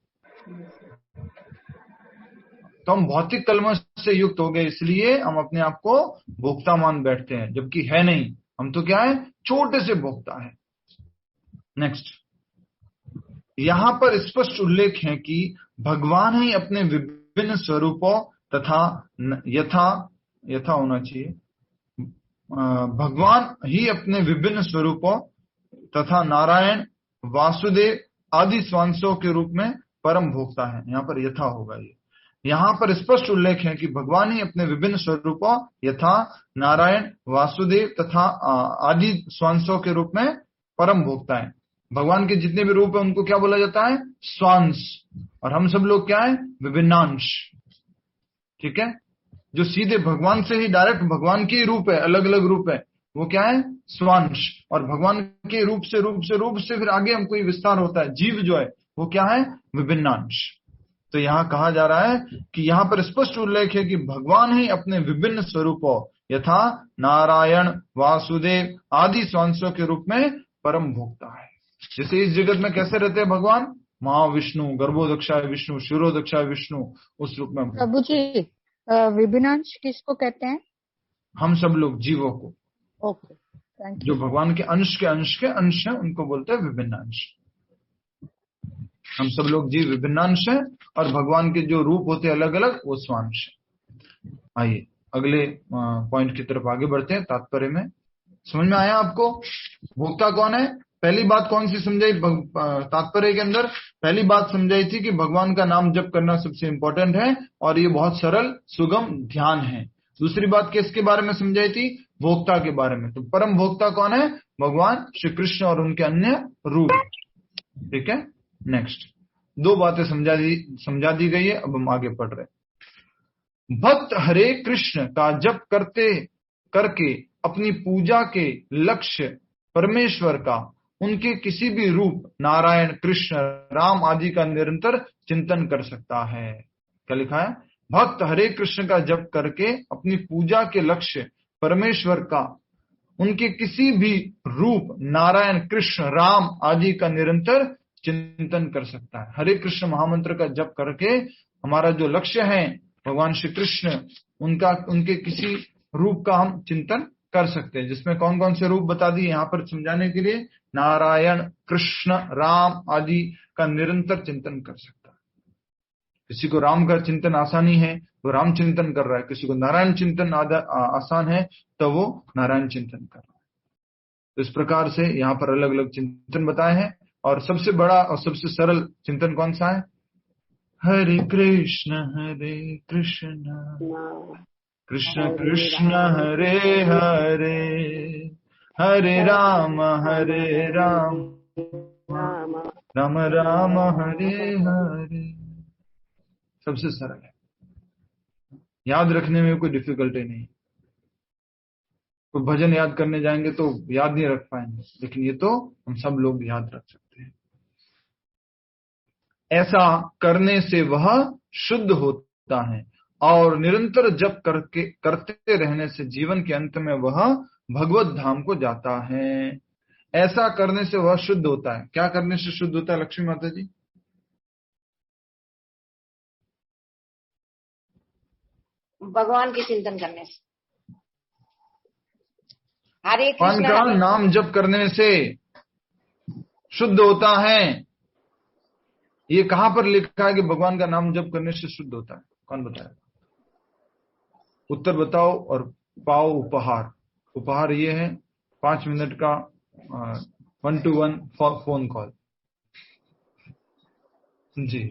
हम भौतिक कलमश से युक्त हो गए, इसलिए हम अपने आप को भोक्ता मान बैठते हैं, जबकि है नहीं। हम तो क्या है? छोटे से भोक्ता है। नेक्स्ट, यहां पर स्पष्ट उल्लेख है कि भगवान ही अपने विभिन्न स्वरूपों तथा यथा होना चाहिए, भगवान ही अपने विभिन्न स्वरूपों तथा नारायण, वासुदेव आदि स्वांशों के रूप में परम भोक्ता है। यहाँ पर यथा होगा। ये यहाँ पर स्पष्ट उल्लेख है कि भगवान ही अपने विभिन्न स्वरूपों यथा नारायण, वासुदेव तथा आदि स्वांशों के रूप में परम भोक्ता है। भगवान के जितने भी रूप है उनको क्या बोला जाता है? स्वांश। और हम सब लोग क्या है? विभिन्नांश। ठीक है, जो सीधे भगवान से ही डायरेक्ट भगवान के रूप है, अलग अलग रूप है, वो क्या है? स्वांश। और भगवान के रूप से फिर आगे हम कोई विस्तार होता है, जीव जो है वो क्या है? विभिन्नांश। तो यहाँ कहा जा रहा है कि यहाँ पर स्पष्ट उल्लेख है कि भगवान ही अपने विभिन्न स्वरूपों यथा नारायण, वासुदेव आदि स्वांशों के रूप में परम भोक्ता है। जैसे इस जगत में कैसे रहते हैं भगवान? महाविष्णु, गर्भोदक्षाय विष्णु, शिरोदक्षाय विष्णु, उस रूप में। प्रभु जी, विभिन्नांश किसको कहते हैं? हम सब लोग जीवों को। Okay, thank you. जो भगवान के अंश है उनको बोलते हैं विभिन्नांश। हम सब लोग जीव विभिन्नांश है और भगवान के जो रूप होते हैं अलग अलग, वो स्वांश है। आइए अगले पॉइंट की तरफ आगे बढ़ते हैं। तात्पर्य में समझ में आया आपको? भोक्ता कौन है? पहली बात कौन सी समझाई तात्पर्य के अंदर? पहली बात समझाई थी कि भगवान का नाम जप करना सबसे इंपॉर्टेंट है और ये बहुत सरल सुगम ध्यान है। दूसरी बात किसके बारे में समझाई थी? भोक्ता के बारे में। तो परम भोक्ता कौन है? भगवान श्री कृष्ण और उनके अन्य रूप। ठीक है, नेक्स्ट 2 बातें समझा दी गई है। अब हम आगे पढ़ रहे हैं। भक्त हरे कृष्ण का जप करके अपनी पूजा के लक्ष्य परमेश्वर का, उनके किसी भी रूप नारायण, कृष्ण, राम आदि का निरंतर चिंतन कर सकता है। क्या लिखा है? भक्त हरे कृष्ण का जप करके अपनी पूजा के लक्ष्य परमेश्वर का, उनके किसी भी रूप नारायण, कृष्ण, राम आदि का निरंतर चिंतन कर सकता है। हरे कृष्ण महामंत्र का जप करके हमारा जो लक्ष्य है भगवान श्री कृष्ण, उनके किसी रूप का हम चिंतन कर सकते हैं। जिसमें कौन कौन से रूप बता दिए यहाँ पर समझाने के लिए? नारायण, कृष्ण, राम आदि का निरंतर चिंतन कर सकता है। किसी को राम का चिंतन आसानी है तो राम चिंतन कर रहा है, किसी को नारायण चिंतन आसान है तो वो नारायण चिंतन कर रहा है। तो इस प्रकार से यहाँ पर अलग अलग चिंतन बताए हैं। और सबसे बड़ा और सबसे सरल चिंतन कौन सा है? हरे कृष्ण कृष्ण कृष्ण हरे हरे, हरे राम राम राम हरे हरे। सबसे सरल है, याद रखने में कोई डिफिकल्टी नहीं। कोई भजन याद करने जाएंगे तो याद नहीं रख पाएंगे, लेकिन ये तो हम सब लोग याद रख सकते हैं। ऐसा करने से वह शुद्ध होता है और निरंतर जप करते रहने से जीवन के अंत में वह भगवत धाम को जाता है। ऐसा करने से वह शुद्ध होता है। क्या करने से शुद्ध होता है लक्ष्मी माता जी? भगवान के चिंतन करने से, हरे भगवान का नाम जप करने से शुद्ध होता है। ये कहां पर लिखा है कि भगवान का नाम जप करने से शुद्ध होता है? कौन बताया? उत्तर बताओ और पाओ उपहार। उपहार ये है 5 मिनट का 1-to-1 फोन कॉल। जी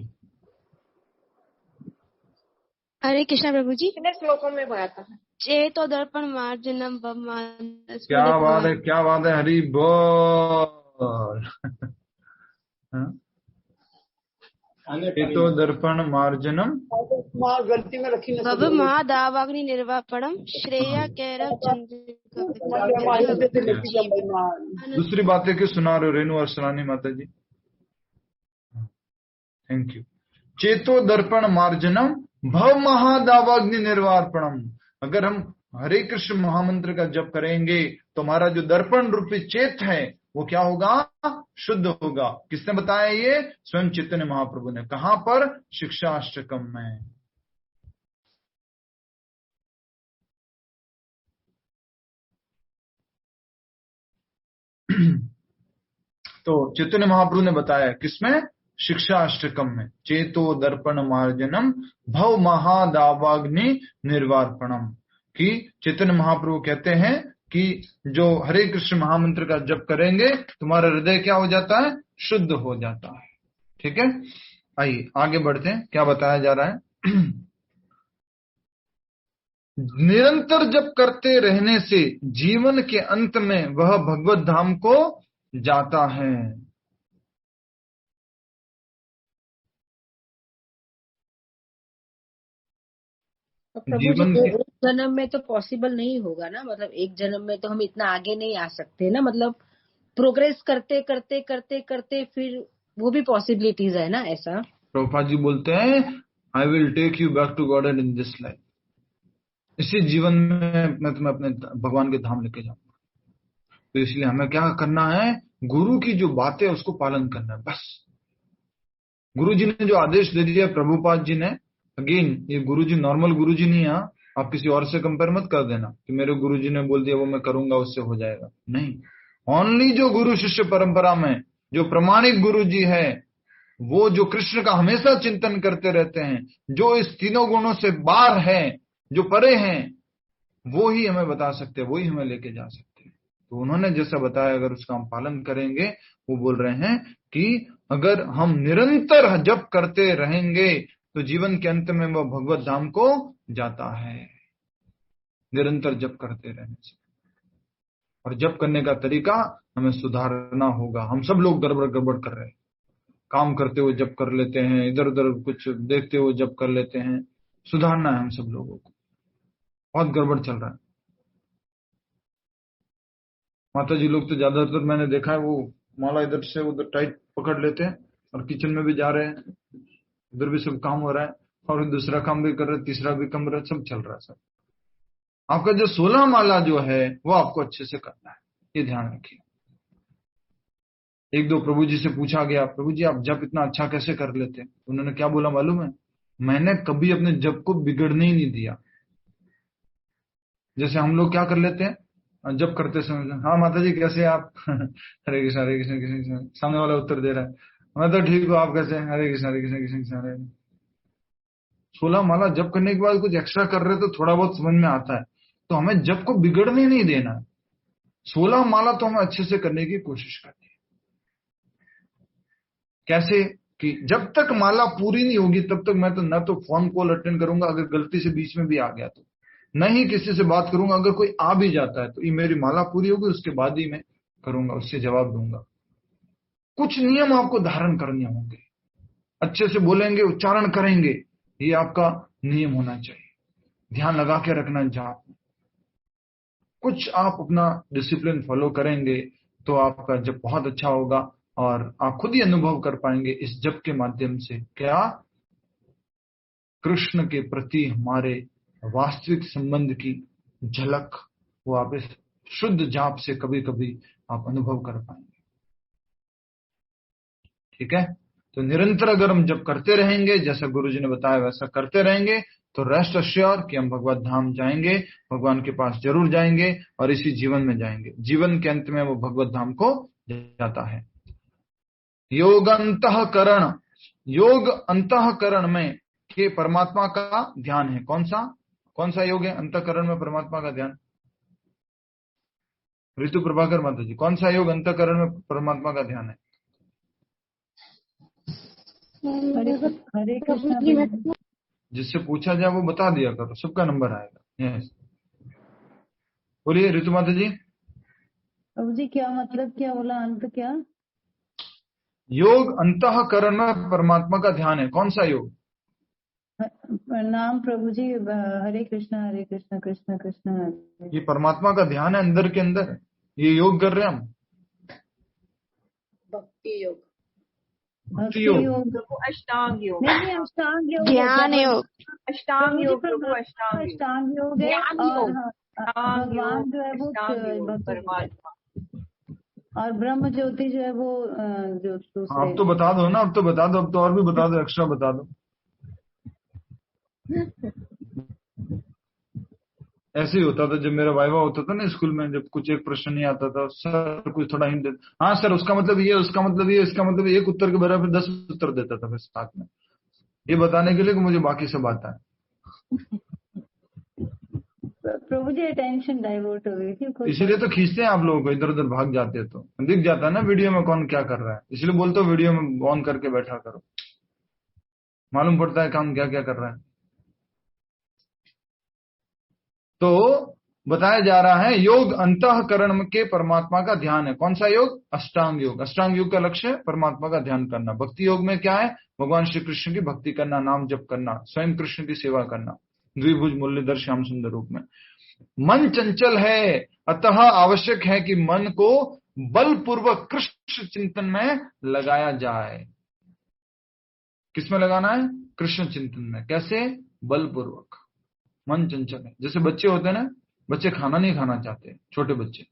हरे कृष्णा प्रभु जी। कितने श्लोकों में बताता है? चेतो दर्पण मार्जनम क्या बात है, क्या बात है, हरि बोल। चेतो दर्पण मार्जनम गलती में रखी भव महादावाग्नि निर्वापणम श्रेया कैरव चंद्र। दूसरी बात है कि सुना रहे रेणु और सलानी माता जी, थैंक यू। चेतो दर्पण मार्जनम भव महादावाग्नि निर्वापणम। अगर हम हरे कृष्ण महामंत्र का जप करेंगे तो हमारा जो दर्पण रूपी चेत है वो क्या होगा? शुद्ध होगा। किसने बताया ये? स्वयं चैतन्य महाप्रभु ने। कहां पर? शिक्षाष्टकम में। तो चैतन्य महाप्रभु ने बताया किसमें? शिक्षाष्टकम में। चेतो दर्पण मार्जनम भव महादावाग्नि निर्वापणम। कि चैतन्य महाप्रभु कहते हैं कि जो हरे कृष्ण महामंत्र का जप करेंगे तुम्हारा हृदय क्या हो जाता है? शुद्ध हो जाता है। ठीक है, आइए आगे बढ़ते हैं। क्या बताया जा रहा है? निरंतर जप करते रहने से जीवन के अंत में वह भगवत धाम को जाता है। जीवन एक जन्म में तो पॉसिबल नहीं होगा ना, मतलब एक जन्म में तो हम इतना आगे नहीं आ सकते ना, मतलब प्रोग्रेस करते करते करते करते फिर वो भी पॉसिबिलिटीज है ना। ऐसा प्रभुपाद जी बोलते हैं, I will take you back to God in this life. इसी जीवन में मैं तुम्हें अपने भगवान के धाम लेके जाऊंगा। तो इसलिए हमें क्या करना है? गुरु की जो बात है उसको पालन करना है बस। गुरु जी ने जो आदेश दे दिया प्रभुपाद जी ने, अगेन ये गुरुजी नॉर्मल गुरुजी नहीं है, आप किसी और से कंपेयर मत कर देना कि मेरे गुरुजी ने बोल दिया वो मैं करूंगा उससे हो जाएगा। नहीं, ओनली जो गुरु शिष्य परंपरा में जो प्रमाणिक गुरुजी है, वो जो कृष्ण का हमेशा चिंतन करते रहते हैं, जो इस तीनों गुणों से बाहर है, जो परे हैं, वो ही हमें बता सकते हैं, वो ही हमें लेके जा सकते हैं। तो उन्होंने जैसा बताया अगर उसका हम पालन करेंगे, वो बोल रहे हैं कि अगर हम निरंतर जप करते रहेंगे तो जीवन के अंत में वह भगवत धाम को जाता है, निरंतर जप करते रहने से। और जप करने का तरीका हमें सुधारना होगा। हम सब लोग गड़बड़ कर रहे हैं, काम करते हुए जप कर लेते हैं, इधर उधर कुछ देखते हुए जप कर लेते हैं। सुधारना है हम सब लोगों को, बहुत गड़बड़ चल रहा है। माता जी लोग तो ज्यादातर मैंने देखा है वो माला इधर से उधर टाइट पकड़ लेते हैं और किचन में भी जा रहे हैं, उधर भी सब काम हो रहा है और दूसरा काम भी कर रहे हैं, तीसरा भी काम रहा है, सब चल रहा है सब। आपका जो 16 माला जो है वो आपको अच्छे से करना है, ये ध्यान रखिए। एक दो प्रभु जी से पूछा गया, प्रभु जी आप जप इतना अच्छा कैसे कर लेते हैं? उन्होंने क्या बोला मालूम है? मैंने कभी अपने जप को बिगड़ने ही नहीं दिया। जैसे हम लोग क्या कर लेते हैं जब करते समय, हाँ माता जी कैसे आप? हरे कृष्ण हरे कृष्ण कृष्ण कृष्ण। सामने वाला उत्तर दे रहा है मैं तो ठीक हूँ, आप कैसे? हरे कृष्ण हरे कृष्ण कृष्ण कृष्ण हरे। 16 माला जप करने के बाद कुछ एक्स्ट्रा कर रहे तो थोड़ा बहुत समझ में आता है, तो हमें जप को बिगड़ने नहीं देना है। 16 माला तो हमें अच्छे से करने की कोशिश करनी है। कैसे कि जब तक माला पूरी नहीं होगी तब तक मैं तो न तो फोन कॉल अटेंड करूंगा, अगर गलती से बीच में भी आ गया तो न ही किसी से बात करूंगा। अगर कोई आ भी जाता है तो ये मेरी माला पूरी होगी उसके बाद ही मैं करूंगा, उससे जवाब दूंगा। कुछ नियम आपको धारण करने होंगे, अच्छे से बोलेंगे, उच्चारण करेंगे, ये आपका नियम होना चाहिए। ध्यान लगा के रखना जाप में। कुछ आप अपना डिसिप्लिन फॉलो करेंगे तो आपका जप बहुत अच्छा होगा और आप खुद ही अनुभव कर पाएंगे इस जप के माध्यम से क्या कृष्ण के प्रति हमारे वास्तविक संबंध की झलक वो आप इस शुद्ध जाप से कभी कभी आप अनुभव कर पाएंगे। ठीक है, तो निरंतर अगर हम जप करते रहेंगे, जैसा गुरुजी ने बताया वैसा करते रहेंगे, तो रेस्ट अश्योर कि हम भगवत धाम जाएंगे, भगवान के पास जरूर जाएंगे और इसी जीवन में जाएंगे। जीवन के अंत में वो भगवत धाम को जाता है। योग अंतःकरण, योग अंतःकरण में के परमात्मा का ध्यान है। कौन सा योग है अंतःकरण में परमात्मा का ध्यान? ऋतु प्रभाकर माता जी, कौन सा योग अंतःकरण में परमात्मा का ध्यान है? हरे कृष्ण। जिससे पूछा जाए वो बता दिया करो, सबका नंबर आएगा। यस, बोलिए ऋतु माता जी। प्रभु जी क्या मतलब, क्या बोला अंत? क्या योग अंतःकरण में परमात्मा का ध्यान है, कौन सा योग? नाम प्रभु जी, हरे कृष्ण कृष्ण कृष्ण हरे। ये परमात्मा का ध्यान है अंदर के अंदर, ये योग कर रहे हैं हम। भक्ति योग, भक्ति योग, अष्टांग योग, नहीं अष्टांग योग, ज्ञान योग, अष्टांग योग प्रभु, अष्टांग योग है। और भगवान जो है वो परमात्मा, और ब्रह्म ज्योति जो है वो जो दूसरे। आप तो बता दो ना, अब तो बता दो, अब तो और भी बता दो, एक्स्ट्रा बता दो। ऐसे ही होता था जब मेरा वाइवा होता था ना स्कूल में, जब कुछ एक प्रश्न नहीं आता था, सर कुछ थोड़ा हिंट देता, हाँ सर उसका मतलब ये, उसका मतलब ये, इसका मतलब एक उत्तर के बराबर 10 उत्तर देता था फिर साथ में, ये बताने के लिए कि मुझे बाकी सब आता है। प्रभु जी अटेंशन डाइवर्ट हो गई थी, इसीलिए तो खींचते हैं आप लोगों को, इधर उधर भाग जाते हैं तो दिख जाता है ना वीडियो में कौन क्या कर रहा है, इसलिए बोलते हो वीडियो में ऑन करके बैठा करो, मालूम पड़ता है काम क्या क्या कर रहा है। तो बताया जा रहा है योग अंतःकरण के परमात्मा का ध्यान है। कौन सा योग? अष्टांग योग। अष्टांग योग का लक्ष्य है परमात्मा का ध्यान करना। भक्ति योग में क्या है? भगवान श्री कृष्ण की भक्ति करना, नाम जप करना, स्वयं कृष्ण की सेवा करना, द्विभुज मुरलीधर श्याम सुंदर रूप में। मन चंचल है, अतः आवश्यक है कि मन को बलपूर्वक कृष्ण चिंतन में लगाया जाए। किसमें लगाना है? कृष्ण चिंतन में। कैसे? बलपूर्वक। मन चंचल है, जैसे बच्चे होते हैं ना, बच्चे खाना नहीं खाना चाहते, छोटे बच्चे,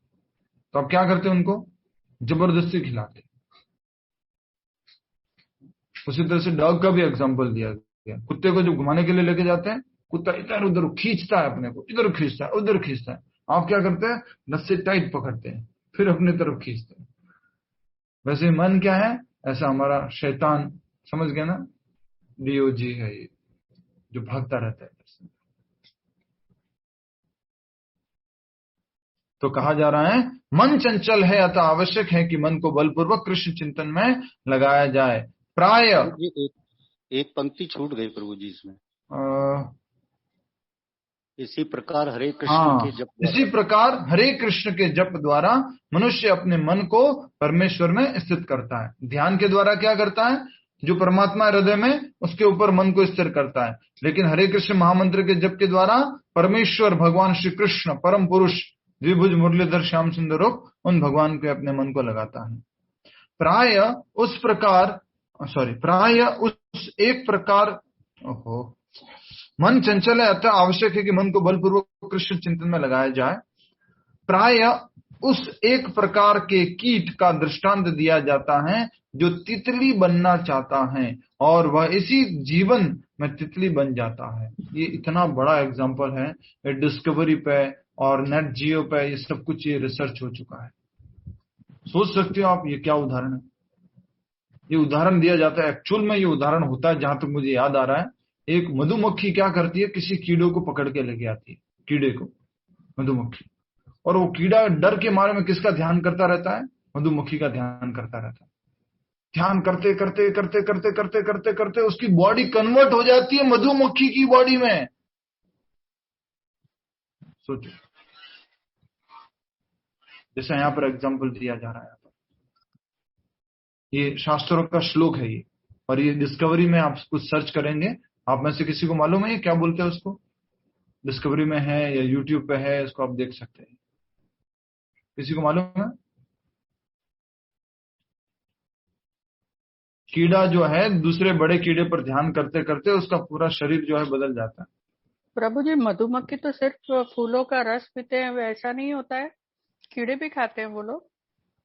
तो आप क्या करते हैं? उनको जबरदस्ती खिलाते। उसी तरह से डॉग का भी एग्जांपल दिया गया। कुत्ते को जब घुमाने के लिए लेके जाते हैं, कुत्ता इधर उधर खींचता है, अपने को इधर खींचता है, उधर खींचता है। आप क्या करते हैं? नस टाइट पकड़ते हैं, फिर अपने तरफ खींचते हैं। वैसे मन क्या है? ऐसा हमारा शैतान, समझ गया ना, डीओजी है ये, जो भागता रहता है। तो कहा जा रहा है मन चंचल है, अतः आवश्यक है कि मन को बलपूर्वक कृष्ण चिंतन में लगाया जाए। प्राय एक पंक्ति छूट गई प्रभु जी इसमें। इसी प्रकार हरे कृष्ण के जप इसी प्रकार हरे कृष्ण के जप द्वारा मनुष्य अपने मन को परमेश्वर में स्थित करता है। ध्यान के द्वारा क्या करता है? जो परमात्मा हृदय में, उसके ऊपर मन को स्थिर करता है। लेकिन हरे कृष्ण महामंत्र के जप के द्वारा परमेश्वर भगवान श्री कृष्ण परम पुरुष द्विभुज मुरलीधर श्याम सुंदर रूप उन भगवान के अपने मन को लगाता है। प्राय उस एक प्रकार मन चंचल है, अतः आवश्यक है कि मन को बलपूर्वक कृष्ण चिंतन में लगाया जाए। प्राय उस एक प्रकार के कीट का दृष्टांत दिया जाता है जो तितली बनना चाहता है और वह इसी जीवन में तितली बन जाता है। ये इतना बड़ा एग्जाम्पल है, ये डिस्कवरी पे और नेट जियो पे ये सब कुछ ये रिसर्च हो चुका है। सोच सकते हो आप ये क्या उदाहरण है? ये उदाहरण दिया जाता है, एक्चुअल में ये उदाहरण होता है। जहां तक मुझे याद आ रहा है, एक मधुमक्खी क्या करती है, किसी कीड़े को पकड़ के लेके आती है, कीड़े को, मधुमक्खी, और वो कीड़ा डर के मारे में किसका ध्यान करता रहता है? मधुमक्खी का ध्यान करता रहता है। ध्यान करते करते करते करते करते करते करते उसकी बॉडी कन्वर्ट हो जाती है मधुमक्खी की बॉडी में। सोचो, जैसा यहां पर एग्जाम्पल दिया जा रहा है, ये शास्त्रों का श्लोक है ये, और ये डिस्कवरी में आप कुछ सर्च करेंगे, आप में से किसी को मालूम है ये क्या बोलते हैं उसको? डिस्कवरी में है या यूट्यूब पे है, इसको आप देख सकते हैं। किसी को मालूम है? कीड़ा जो है दूसरे बड़े कीड़े पर ध्यान करते करते उसका पूरा शरीर जो है बदल जाता है। प्रभु जी, मधुमक्खी तो सिर्फ फूलों का रस पीते हैं, वैसा नहीं होता है? कीड़े भी खाते हैं वो लोग।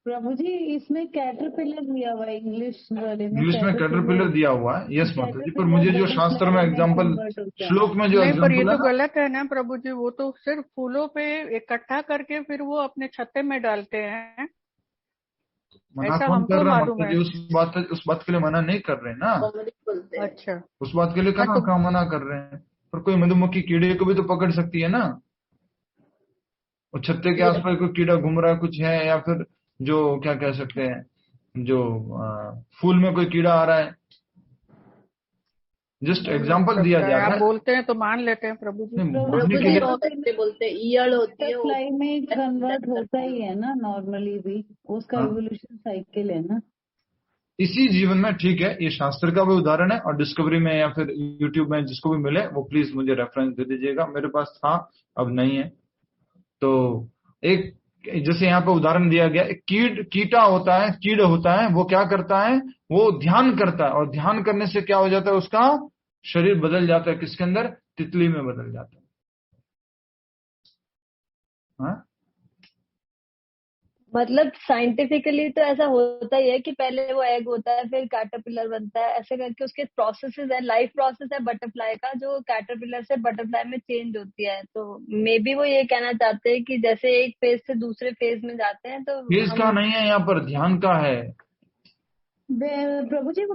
प्रभु जी, इसमें कैटरपिलर दिया हुआ है इंग्लिश वाले में। इंग्लिश में कैटरपिलर दिया हुआ है, यस माता जी। पर मुझे जो शास्त्र में एग्जाम्पल, श्लोक में जो एग्जाम्पल, पर ये तो है गलत है ना प्रभु जी। वो तो सिर्फ फूलों पे इकट्ठा करके फिर वो अपने छत्ते में डालते हैं, मना ऐसा कौन हमको कर रहा है मालूम माता है। जी? उस बात के लिए मना नहीं कर रहे ना। अच्छा, उस बात के लिए कहाँ मना कर रहे हैं? पर कोई मधुमक्खी कीड़े को भी तो पकड़ सकती है ना। वो छत्ते के आसपास कोई कीड़ा घूम रहा है कुछ है, या फिर जो क्या कह सकते हैं, जो फूल में कोई कीड़ा आ रहा है, जस्ट एग्जांपल दिया जा रहा है। आप बोलते हैं तो मान लेते हैं प्रभु जी। बोलते ईयड़ होती है, फ्लाई में कन्वर्ट होता ही है ना नॉर्मली भी, उसका इवोल्यूशन साइकिल है ना। इसी जीवन में, ठीक है, ये शास्त्र का भी उदाहरण है, और डिस्कवरी में या फिर यूट्यूब में जिसको भी मिले वो प्लीज मुझे रेफरेंस दे दीजिएगा। मेरे पास था, अब नहीं है। तो एक जैसे यहाँ पे उदाहरण दिया गया, कीड़ा होता है, वो क्या करता है? वो ध्यान करता है, और ध्यान करने से क्या हो जाता है? उसका शरीर बदल जाता है। किसके अंदर? तितली में बदल जाता है। हाँ? मतलब साइंटिफिकली तो ऐसा होता ही है कि पहले वो एग होता है, फिर कैटरपिलर बनता है, ऐसे करके उसके प्रोसेसेस है, लाइफ प्रोसेस है बटरफ्लाई का, जो कैटरपिलर से बटरफ्लाई में चेंज होती है। तो मे बी वो ये कहना चाहते हैं कि जैसे एक फेज से दूसरे फेज में जाते हैं, तो फेज का नहीं है यहाँ पर, ध्यान का है। प्रभु जी, वो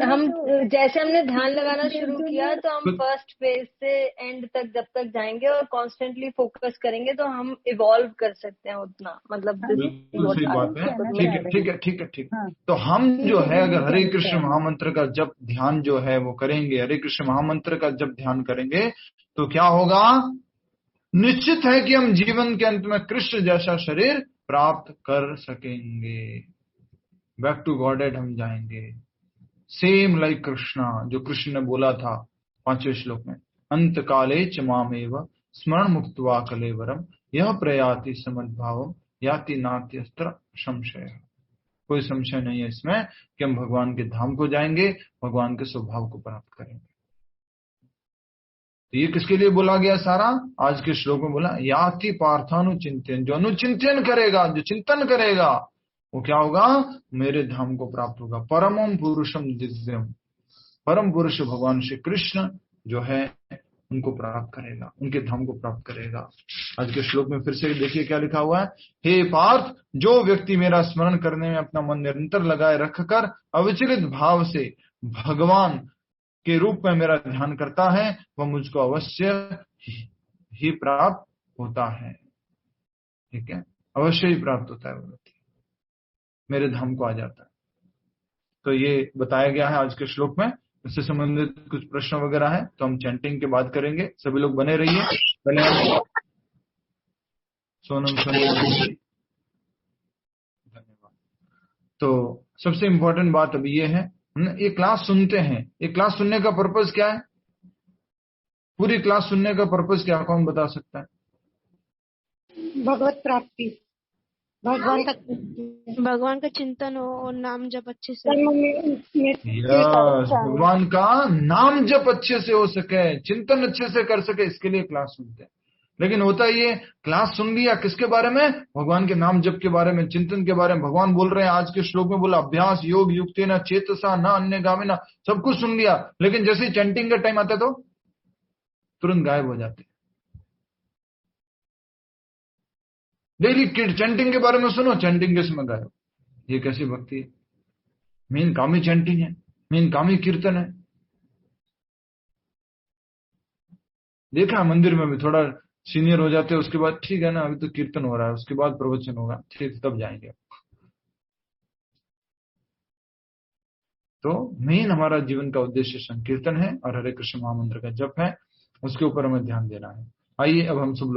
हम जैसे हमने ध्यान लगाना शुरू किया तो हम फर्स्ट फेज से एंड तक जब तक जाएंगे और कॉन्स्टेंटली फोकस करेंगे तो हम इवॉल्व कर सकते हैं उतना। मतलब सही बात है। ठीक है। तो हम जो है, अगर हरे कृष्ण महामंत्र का जब ध्यान जो है वो करेंगे, हरे कृष्ण महामंत्र का जब ध्यान करेंगे, तो क्या होगा? निश्चित है कि हम जीवन के अंत में कृष्ण जैसा शरीर प्राप्त कर सकेंगे। बैक टू गॉडेड हम जाएंगे, सेम लाइक कृष्णा, जो कृष्ण ने बोला था 5वें श्लोक में, अंत काले च मामेव स्मरण मुक्त्वा कलेवरम यह प्रयाति समद्भावम याति नात्यस्त्र संशय। कोई संशय नहीं है इसमें कि हम भगवान के धाम को जाएंगे, भगवान के स्वभाव को प्राप्त करेंगे। तो ये किसके लिए बोला गया सारा? आज के श्लोक में बोला याति पार्थानुचिंतन, जो अनुचिंतन करेगा, जो चिंतन करेगा, वो क्या होगा? मेरे धाम को प्राप्त होगा। परमम पुरुषम दिव्यम, परम पुरुष भगवान श्री कृष्ण जो है उनको प्राप्त करेगा, उनके धाम को प्राप्त करेगा। आज के श्लोक में फिर से देखिए क्या लिखा हुआ है। हे पार्थ, जो व्यक्ति मेरा स्मरण करने में अपना मन निरंतर लगाए रखकर अविचलित भाव से भगवान के रूप में मेरा ध्यान करता है, वह मुझको अवश्य ही प्राप्त होता है। ठीक है, अवश्य ही प्राप्त होता है वो व्यक्ति, मेरे धाम को आ जाता है। तो ये बताया गया है आज के श्लोक में। इससे संबंधित कुछ प्रश्न वगैरह है तो हम चैंटिंग के बाद करेंगे। सभी लोग बने रहिए। पहले हम सोनम धन्यवाद। तो सबसे इंपॉर्टेंट बात अभी ये है, ये क्लास सुनते हैं, ये क्लास सुनने का पर्पस क्या है? पूरी क्लास सुनने का पर्पस क्या, कौन बता सकता है? भगवत प्राप्ति, भगवान का चिंतन हो और नाम जप अच्छे से। भगवान का नाम जप अच्छे से हो सके, चिंतन अच्छे से कर सके, इसके लिए क्लास सुनते हैं। लेकिन होता ये, क्लास सुन लिया किसके बारे में? भगवान के नाम जप के बारे में, चिंतन के बारे में। भगवान बोल रहे हैं आज के श्लोक में, बोला अभ्यास योग युक्ति न चेतसा न अन्य गामिना, सब कुछ सुन लिया, लेकिन जैसे ही चैंटिंग का टाइम आता तो तुरंत गायब हो जाते। डेली चैंटिंग के बारे में सुनो, चैंटिंग के समय गायब। ये कैसी भक्ति है? मेन काम ही चैंटिंग है, मेन काम ही कीर्तन है। देखा मंदिर में भी थोड़ा सीनियर हो जाते हैं, उसके बाद ठीक है ना, अभी तो कीर्तन हो रहा है, उसके बाद प्रवचन होगा, ठीक तब जाएंगे। तो मेन हमारा जीवन का उद्देश्य संकीर्तन है और हरे कृष्ण महामंत्र का जप है, उसके ऊपर हमें ध्यान देना है। आइए अब हम सब लोग